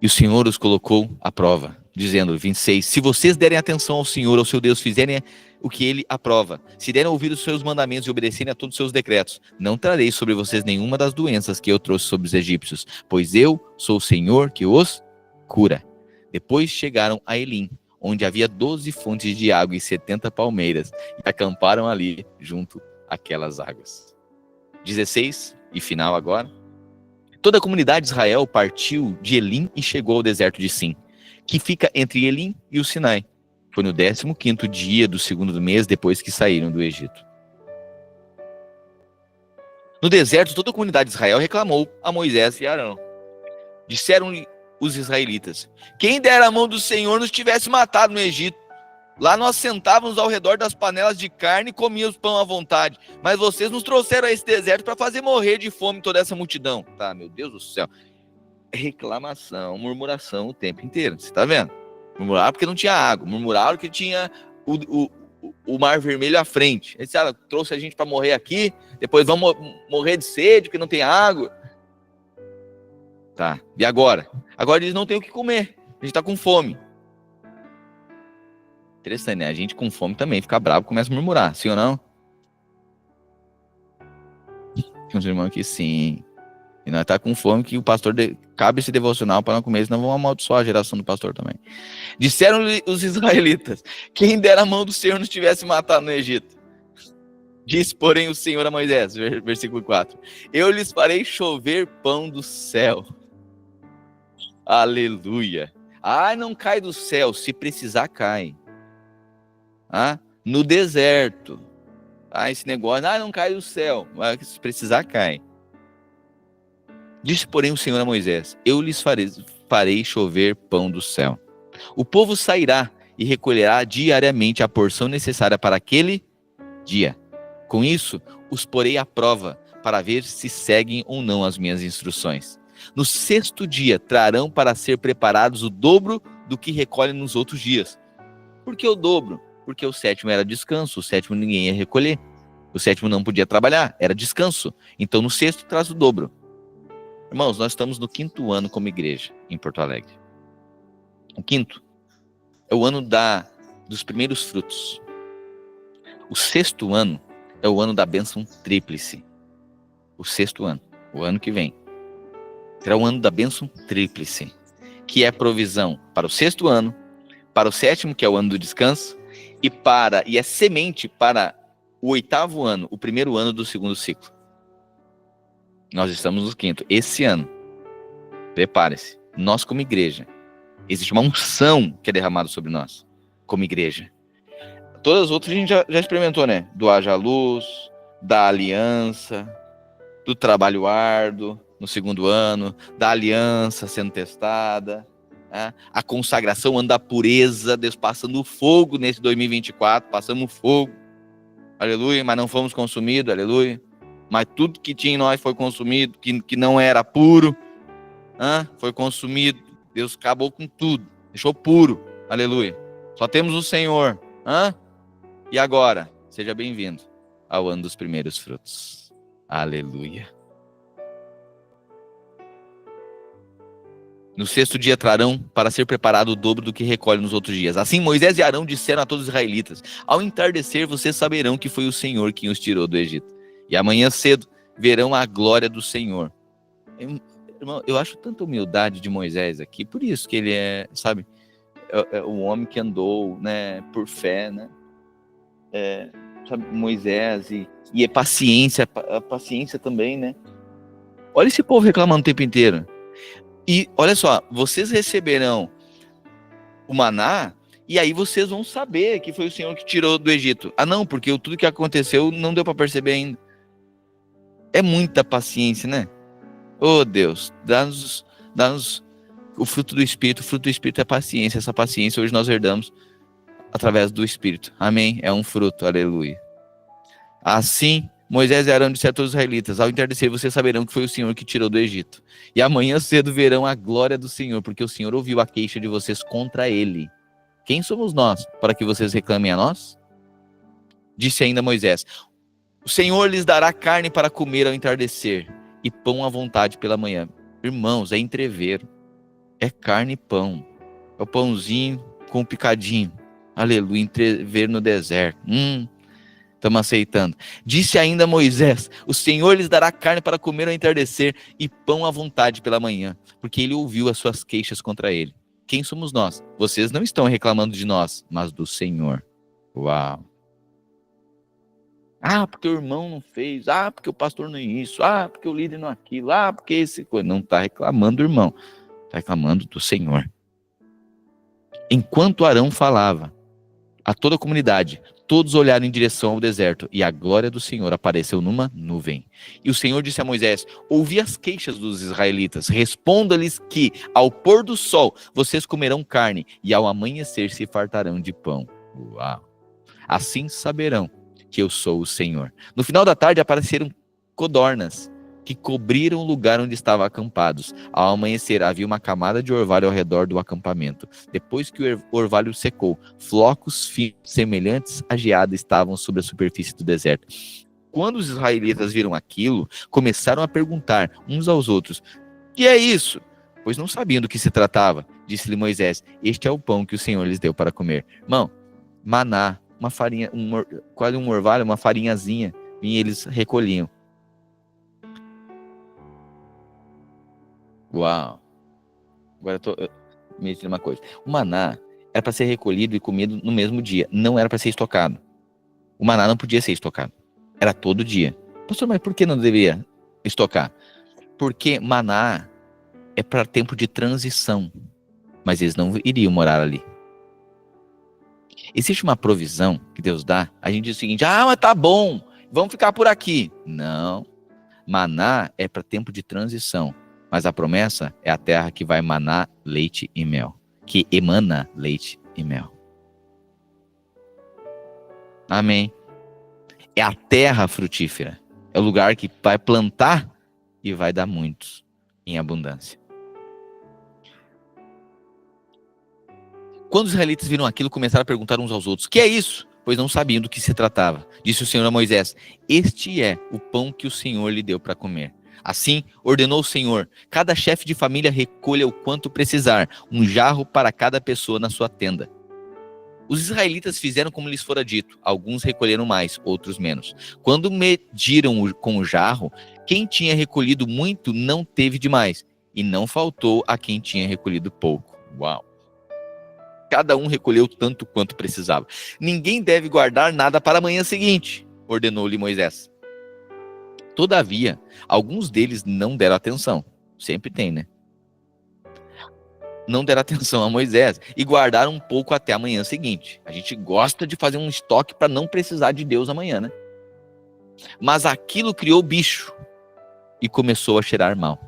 [SPEAKER 1] E o Senhor os colocou à prova, dizendo, 26, se vocês derem atenção ao Senhor, ao seu Deus, fizerem o que ele aprova, se derem ouvido aos seus mandamentos e obedecerem a todos os seus decretos, não trarei sobre vocês nenhuma das doenças que eu trouxe sobre os egípcios, pois eu sou o Senhor que os cura. Depois chegaram a Elim, onde havia 12 fontes de água e 70 palmeiras, e acamparam ali junto àquelas águas. 16, e final agora. Toda a comunidade de Israel partiu de Elim e chegou ao deserto de Sim, que fica entre Elim e o Sinai. Foi no 15º dia do 2º mês depois que saíram do Egito. No deserto, toda a comunidade de Israel reclamou a Moisés e Arão. Disseram-lhe os israelitas: quem dera a mão do Senhor nos tivesse matado no Egito. Lá nós sentávamos ao redor das panelas de carne e comíamos pão à vontade. Mas vocês nos trouxeram a esse deserto para fazer morrer de fome toda essa multidão. Tá, meu Deus do céu. Reclamação, murmuração o tempo inteiro. Você tá vendo? Murmuraram porque não tinha água. Murmuraram que tinha o Mar Vermelho à frente. Eles disseram, trouxe a gente para morrer aqui. Depois vamos morrer de sede porque não tem água. Tá, e agora? Agora eles não têm o que comer. A gente tá com fome. Interessante, né? A gente com fome também fica bravo, começa a murmurar, sim ou não? Tem uns irmãos aqui, sim. E nós tá com fome que o pastor cabe esse devocional para não comer, senão vão amaldiçoar a geração do pastor também. Disseram-lhe os israelitas: quem dera a mão do Senhor nos tivesse matado no Egito. Disse, porém, o Senhor a Moisés, versículo 4: eu lhes farei chover pão do céu. Aleluia. Ah, não cai do céu, se precisar cai. Ah, no deserto. Ah, esse negócio, não cai do céu, mas se precisar cai. Disse, porém, o Senhor a Moisés: eu lhes farei chover pão do céu. O povo sairá e recolherá diariamente a porção necessária para aquele dia. Com isso, os porei à prova para ver se seguem ou não as minhas instruções. No 6º dia trarão para ser preparados o dobro do que recolhem nos outros dias. Por que o dobro? Porque o 7º era descanso, o 7º ninguém ia recolher. O 7º não podia trabalhar, era descanso. Então no 6º traz o dobro. Irmãos, nós estamos no 5º ano como igreja em Porto Alegre. O 5º é o ano dos primeiros frutos. O 6º ano é o ano da bênção tríplice. O 6º ano, o ano que vem, será o ano da bênção tríplice, que é provisão para o 6º ano, para o 7º, que é o ano do descanso, e é semente para o 8º ano, o primeiro ano do 2º ciclo. Nós estamos no 5º. Esse ano, prepare-se, nós como igreja, existe uma unção que é derramada sobre nós, como igreja. Todas as outras a gente já experimentou, né? Do haja luz, da aliança, do trabalho árduo no 2º ano, da aliança sendo testada, né? A consagração, ano da pureza, Deus passando fogo nesse 2024, passamos fogo, aleluia, mas não fomos consumidos, aleluia. Mas tudo que tinha em nós foi consumido, que não era puro, foi consumido. Deus acabou com tudo, deixou puro, aleluia. Só temos o Senhor. E agora, seja bem-vindo ao ano dos primeiros frutos. Aleluia. No 6º dia trarão para ser preparado o dobro do que recolhe nos outros dias. Assim Moisés e Arão disseram a todos os israelitas: ao entardecer vocês saberão que foi o Senhor quem os tirou do Egito. E amanhã cedo verão a glória do Senhor. Irmão, eu acho tanta humildade de Moisés aqui, por isso que ele é, sabe, o homem que andou, né, por fé, né? Sabe, Moisés e é paciência, a paciência também, né? Olha esse povo reclamando o tempo inteiro. E olha só, vocês receberão o maná e aí vocês vão saber que foi o Senhor que tirou do Egito. Não, porque tudo que aconteceu não deu para perceber ainda. É muita paciência, né? Oh Deus, dá-nos o fruto do Espírito. O fruto do Espírito é paciência. Essa paciência hoje nós herdamos através do Espírito. Amém? É um fruto, aleluia. Assim, Moisés e Arão disseram a todos os israelitas: ao entardecer vocês saberão que foi o Senhor que tirou do Egito. E amanhã cedo verão a glória do Senhor, porque o Senhor ouviu a queixa de vocês contra ele. Quem somos nós para que vocês reclamem a nós? Disse ainda Moisés: o Senhor lhes dará carne para comer ao entardecer e pão à vontade pela manhã. Irmãos, é entrevero, é carne e pão, é o pãozinho com o picadinho, aleluia, entrever no deserto. Estamos aceitando. Disse ainda Moisés: o Senhor lhes dará carne para comer ao entardecer e pão à vontade pela manhã, porque ele ouviu as suas queixas contra ele. Quem somos nós? Vocês não estão reclamando de nós, mas do Senhor. Uau! Porque o irmão não fez, porque o pastor não é isso, porque o líder não é aquilo, porque esse coisa. Não está reclamando do irmão, está reclamando do Senhor. Enquanto Arão falava a toda a comunidade, Todos olharam em direção ao deserto, e a glória do Senhor apareceu numa nuvem. E o Senhor disse a Moisés: ouvi as queixas dos israelitas, responda-lhes que, ao pôr do sol, vocês comerão carne, e ao amanhecer se fartarão de pão. Uau! Assim saberão que eu sou o Senhor. No final da tarde apareceram codornas, que cobriram o lugar onde estavam acampados. Ao amanhecer, havia uma camada de orvalho ao redor do acampamento. Depois que o orvalho secou, flocos finos, semelhantes à geada, estavam sobre a superfície do deserto. Quando os israelitas viram aquilo, começaram a perguntar uns aos outros: que é isso? Pois não sabiam do que se tratava. Disse-lhe Moisés: este é o pão que o Senhor lhes deu para comer. Irmão, maná, uma farinha, quase um orvalho, uma farinhazinha, e eles recolhiam. Uau! Agora eu tô me dizendo uma coisa. O maná era para ser recolhido e comido no mesmo dia. Não era para ser estocado. O maná não podia ser estocado. Era todo dia. Pastor, mas por que não deveria estocar? Porque maná é para tempo de transição. Mas eles não iriam morar ali. Existe uma provisão que Deus dá. A gente diz o seguinte: ah, mas tá bom, vamos ficar por aqui. Não. Maná é para tempo de transição. Mas a promessa é a terra que vai emanar leite e mel. Que emana leite e mel. Amém. É a terra frutífera. É o lugar que vai plantar e vai dar muitos em abundância. Quando os israelitas viram aquilo, começaram a perguntar uns aos outros: que é isso? Pois não sabiam do que se tratava. Disse o Senhor a Moisés: este é o pão que o Senhor lhe deu para comer. Assim, ordenou o Senhor: cada chefe de família recolha o quanto precisar, um jarro para cada pessoa na sua tenda. Os israelitas fizeram como lhes fora dito. Alguns recolheram mais, outros menos. Quando mediram com o jarro, quem tinha recolhido muito não teve demais, e não faltou a quem tinha recolhido pouco. Uau! Cada um recolheu tanto quanto precisava. Ninguém deve guardar nada para a manhã seguinte, ordenou-lhe Moisés. Todavia, alguns deles não deram atenção. Sempre tem, né? Não deram atenção a Moisés e guardaram um pouco até a manhã seguinte. A gente gosta de fazer um estoque para não precisar de Deus amanhã, né? Mas aquilo criou bicho e começou a cheirar mal.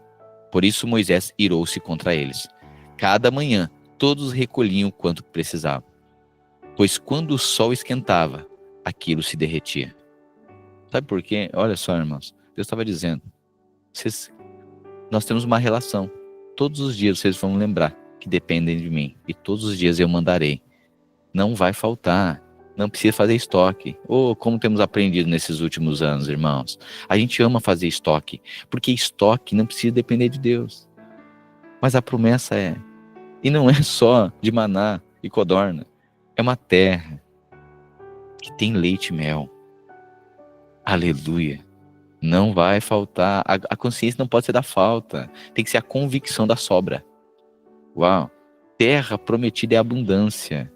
[SPEAKER 1] Por isso Moisés irou-se contra eles. Cada manhã, todos recolhiam o quanto precisavam. Pois quando o sol esquentava, aquilo se derretia. Sabe por quê? Olha só, irmãos. Deus estava dizendo: nós temos uma relação. Todos os dias vocês vão lembrar que dependem de mim. E todos os dias eu mandarei. Não vai faltar. Não precisa fazer estoque. Oh, como temos aprendido nesses últimos anos, irmãos. A gente ama fazer estoque. Porque estoque não precisa depender de Deus. Mas a promessa é. E não é só de maná e codorna. É uma terra que tem leite e mel. Aleluia. Não vai faltar. A consciência não pode ser da falta. Tem que ser a convicção da sobra. Uau. Terra prometida é abundância.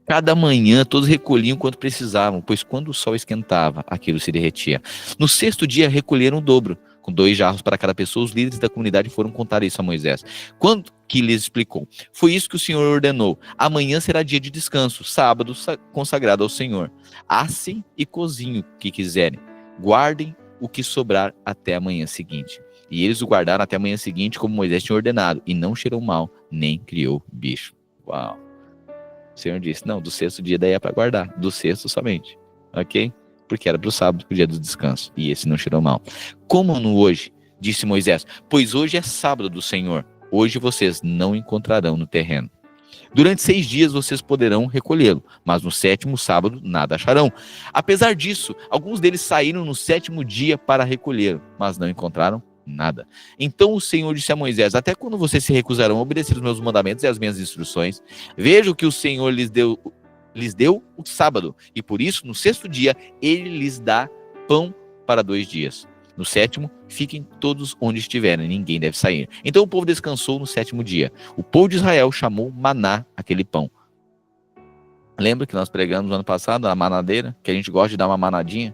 [SPEAKER 1] Cada manhã todos recolhiam quanto precisavam, pois quando o sol esquentava, aquilo se derretia. No sexto dia recolheram o dobro, com 2 jarros para cada pessoa. Os líderes da comunidade foram contar isso a Moisés. Quando que lhes explicou: foi isso que o Senhor ordenou. Amanhã será dia de descanso, sábado consagrado ao Senhor. Assem e cozinhem o que quiserem. Guardem o que sobrar até a manhã seguinte. E eles o guardaram até a manhã seguinte, como Moisés tinha ordenado, e não cheirou mal, nem criou bicho. Uau! O Senhor disse: não, do sexto dia daí é para guardar, do sexto somente, ok? Porque era para o sábado, para o dia do descanso, e esse não cheirou mal. Como no hoje, disse Moisés: pois hoje é sábado do Senhor, hoje vocês não encontrarão no terreno. Durante 6 dias vocês poderão recolhê-lo, mas no 7º sábado nada acharão. Apesar disso, alguns deles saíram no 7º dia para recolhê-lo, mas não encontraram nada. Então o Senhor disse a Moisés: até quando vocês se recusarão a obedecer os meus mandamentos e as minhas instruções? Veja que o Senhor lhes deu o sábado, e por isso, no 6º dia, ele lhes dá pão para 2 dias. No 7º, fiquem todos onde estiverem, ninguém deve sair. Então o povo descansou no 7º dia. O povo de Israel chamou maná aquele pão. Lembra que nós pregamos no ano passado a manadeira? Que a gente gosta de dar uma manadinha?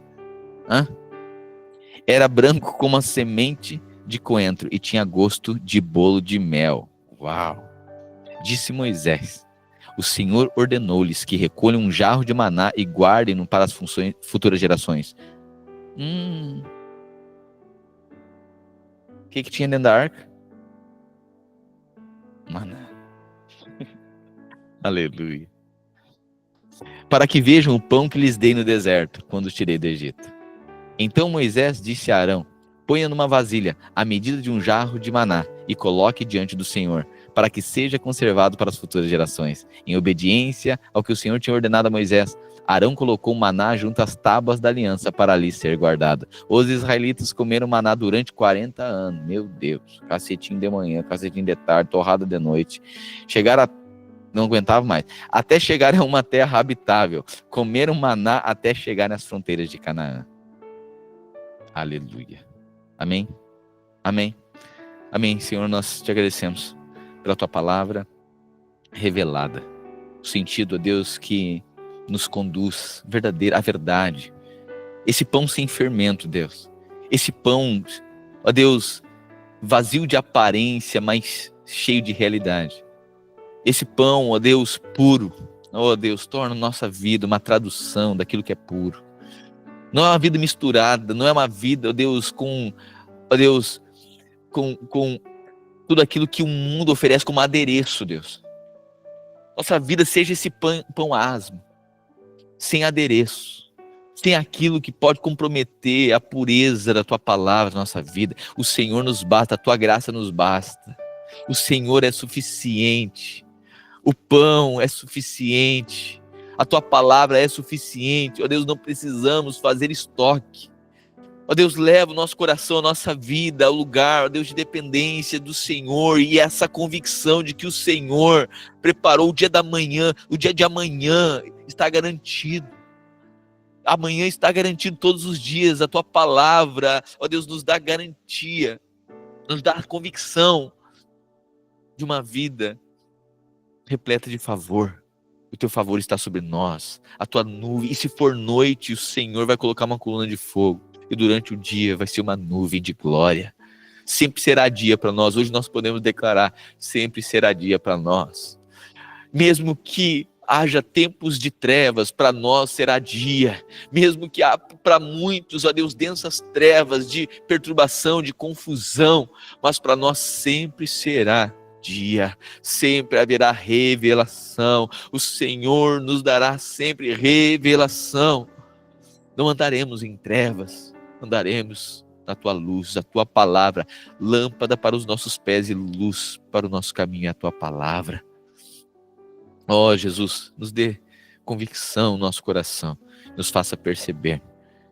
[SPEAKER 1] Era branco como a semente de coentro e tinha gosto de bolo de mel. Uau! Disse Moisés: O Senhor ordenou-lhes que recolham um jarro de maná e guardem-no para as futuras gerações. O que tinha dentro da arca? Maná. Aleluia. Para que vejam o pão que lhes dei no deserto, quando os tirei do Egito. Então Moisés disse a Arão: ponha numa vasilha a medida de um jarro de maná e coloque diante do Senhor, para que seja conservado para as futuras gerações. Em obediência ao que o Senhor tinha ordenado a Moisés, Arão colocou o maná junto às tábuas da aliança para ali ser guardado. Os israelitas comeram maná durante 40 anos. Meu Deus, cacetinho de manhã, cacetinho de tarde, torrada de noite. Não aguentava mais. Até chegar a uma terra habitável. Comeram maná até chegar nas fronteiras de Canaã. Aleluia. Amém? Amém. Amém. Senhor, nós te agradecemos pela tua palavra revelada. O sentido, ó Deus, que nos conduz a verdade. Esse pão sem fermento, Deus. Esse pão, ó Deus, vazio de aparência, mas cheio de realidade. Esse pão, ó Deus, puro. Ó Deus, torna a nossa vida uma tradução daquilo que é puro. Não é uma vida misturada, não é uma vida, ó Deus, com tudo aquilo que o mundo oferece como adereço, Deus. Nossa vida seja esse pão asmo, sem adereço, sem aquilo que pode comprometer a pureza da tua palavra na nossa vida. O Senhor nos basta, a tua graça nos basta. O Senhor é suficiente. O pão é suficiente. A tua palavra é suficiente. Ó Deus, não precisamos fazer estoque. Ó Deus, leva o nosso coração, a nossa vida ao lugar, ó Deus, de dependência do Senhor, e essa convicção de que o Senhor preparou o dia da manhã, o dia de amanhã está garantido. Amanhã está garantido todos os dias. A tua palavra, ó Deus, nos dá garantia, nos dá a convicção de uma vida repleta de favor. O teu favor está sobre nós, a tua nuvem, e se for noite, o Senhor vai colocar uma coluna de fogo, e durante o dia vai ser uma nuvem de glória. Sempre será dia para nós. Hoje nós podemos declarar, sempre será dia para nós. Mesmo que haja tempos de trevas, para nós será dia. Mesmo que há para muitos, ó Deus, densas trevas de perturbação, de confusão, mas para nós sempre será dia, sempre haverá revelação. O Senhor nos dará sempre revelação. Não andaremos em trevas, andaremos na tua luz, a tua palavra, lâmpada para os nossos pés e luz para o nosso caminho, é a tua palavra. Ó Jesus, nos dê convicção no nosso coração, nos faça perceber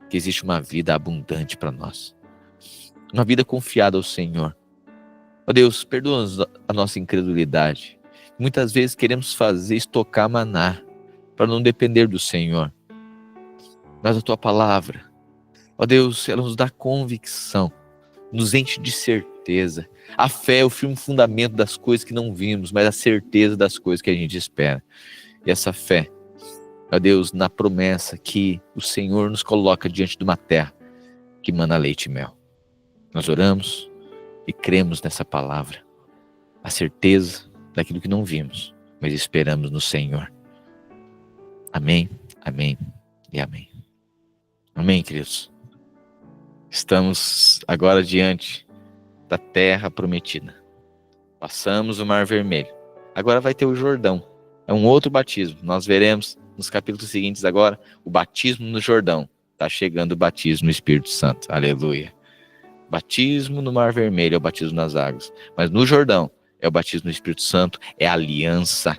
[SPEAKER 1] que existe uma vida abundante para nós, uma vida confiada ao Senhor. Ó Deus, perdoa-nos a nossa incredulidade. Muitas vezes queremos estocar maná para não depender do Senhor. Mas a tua palavra, ó Deus, ela nos dá convicção, nos enche de certeza. A fé é o firme fundamento das coisas que não vimos, mas a certeza das coisas que a gente espera. E essa fé, ó Deus, na promessa que o Senhor nos coloca diante de uma terra que mana leite e mel. Nós oramos e cremos nessa palavra, a certeza daquilo que não vimos, mas esperamos no Senhor. Amém, amém e amém. Amém, queridos. Estamos agora diante da terra prometida. Passamos o Mar Vermelho. Agora vai ter o Jordão. É um outro batismo. Nós veremos nos capítulos seguintes agora o batismo no Jordão. Está chegando o batismo no Espírito Santo. Aleluia. Batismo no Mar Vermelho é o batismo nas águas. Mas no Jordão é o batismo no Espírito Santo. É a aliança.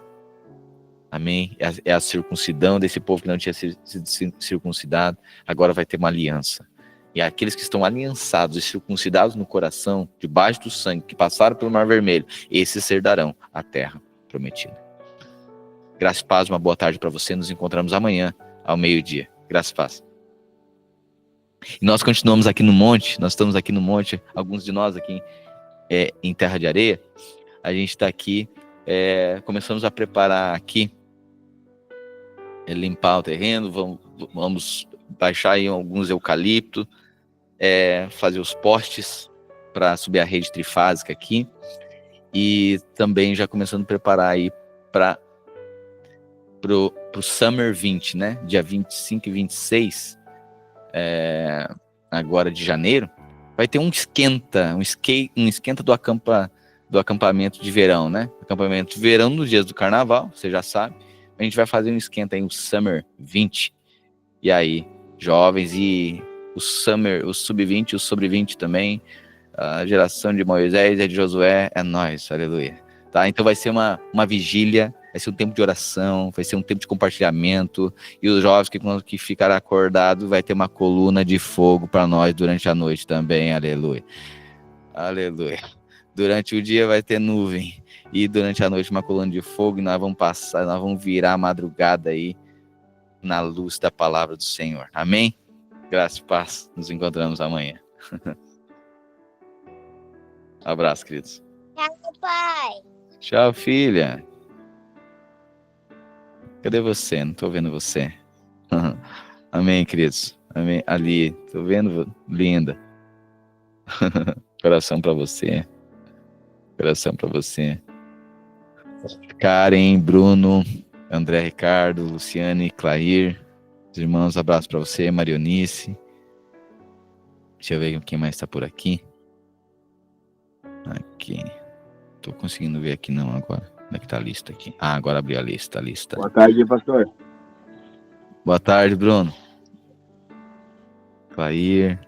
[SPEAKER 1] Amém? É a circuncidão desse povo que não tinha sido circuncidado. Agora vai ter uma aliança. E aqueles que estão aliançados e circuncidados no coração, debaixo do sangue, que passaram pelo Mar Vermelho, esses herdarão a terra prometida. Graça e paz, uma boa tarde para você. Nos encontramos amanhã, ao meio-dia. Graça e paz. E nós continuamos aqui no monte, alguns de nós aqui em Terra de Areia. A gente está aqui, começamos a preparar aqui, limpar o terreno, vamos baixar aí alguns eucaliptos, fazer os postes para subir a rede trifásica aqui, e também já começando a preparar aí para pro Summer 20, né? Dia 25 e 26, agora de janeiro, vai ter um esquenta do acampamento de verão, né? Acampamento de verão nos dias do carnaval, você já sabe. A gente vai fazer um esquenta aí, um Summer 20. E aí, jovens e o Sub-20, o Sobre-20 também, a geração de Moisés e de Josué, é nós, aleluia. Tá? Então vai ser uma vigília, vai ser um tempo de oração, vai ser um tempo de compartilhamento, e os jovens que ficarem acordados, vai ter uma coluna de fogo para nós durante a noite também, aleluia. Aleluia. Durante o dia vai ter nuvem, e durante a noite uma coluna de fogo, e nós vamos virar a madrugada aí, na luz da palavra do Senhor. Amém? Graça e paz. Nos encontramos amanhã. Abraço, queridos.
[SPEAKER 2] Tchau, pai.
[SPEAKER 1] Tchau, filha. Cadê você? Não tô vendo você. Amém, queridos. Amém. Ali, tô vendo, linda. Coração pra você. Coração pra você. Karen, Bruno, André, Ricardo, Luciane, Clair. Os irmãos, abraço pra você. Marionice. Deixa eu ver quem mais tá por aqui. Aqui. Tô conseguindo ver aqui não agora. Como é que tá a lista aqui? Ah, agora abriu a lista.
[SPEAKER 3] Boa tarde, pastor.
[SPEAKER 1] Boa tarde, Bruno. Clair.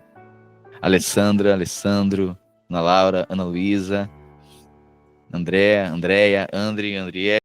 [SPEAKER 1] Alessandra, Alessandro, Ana Laura, Ana Luísa, Andréia, Andréia, Andrié.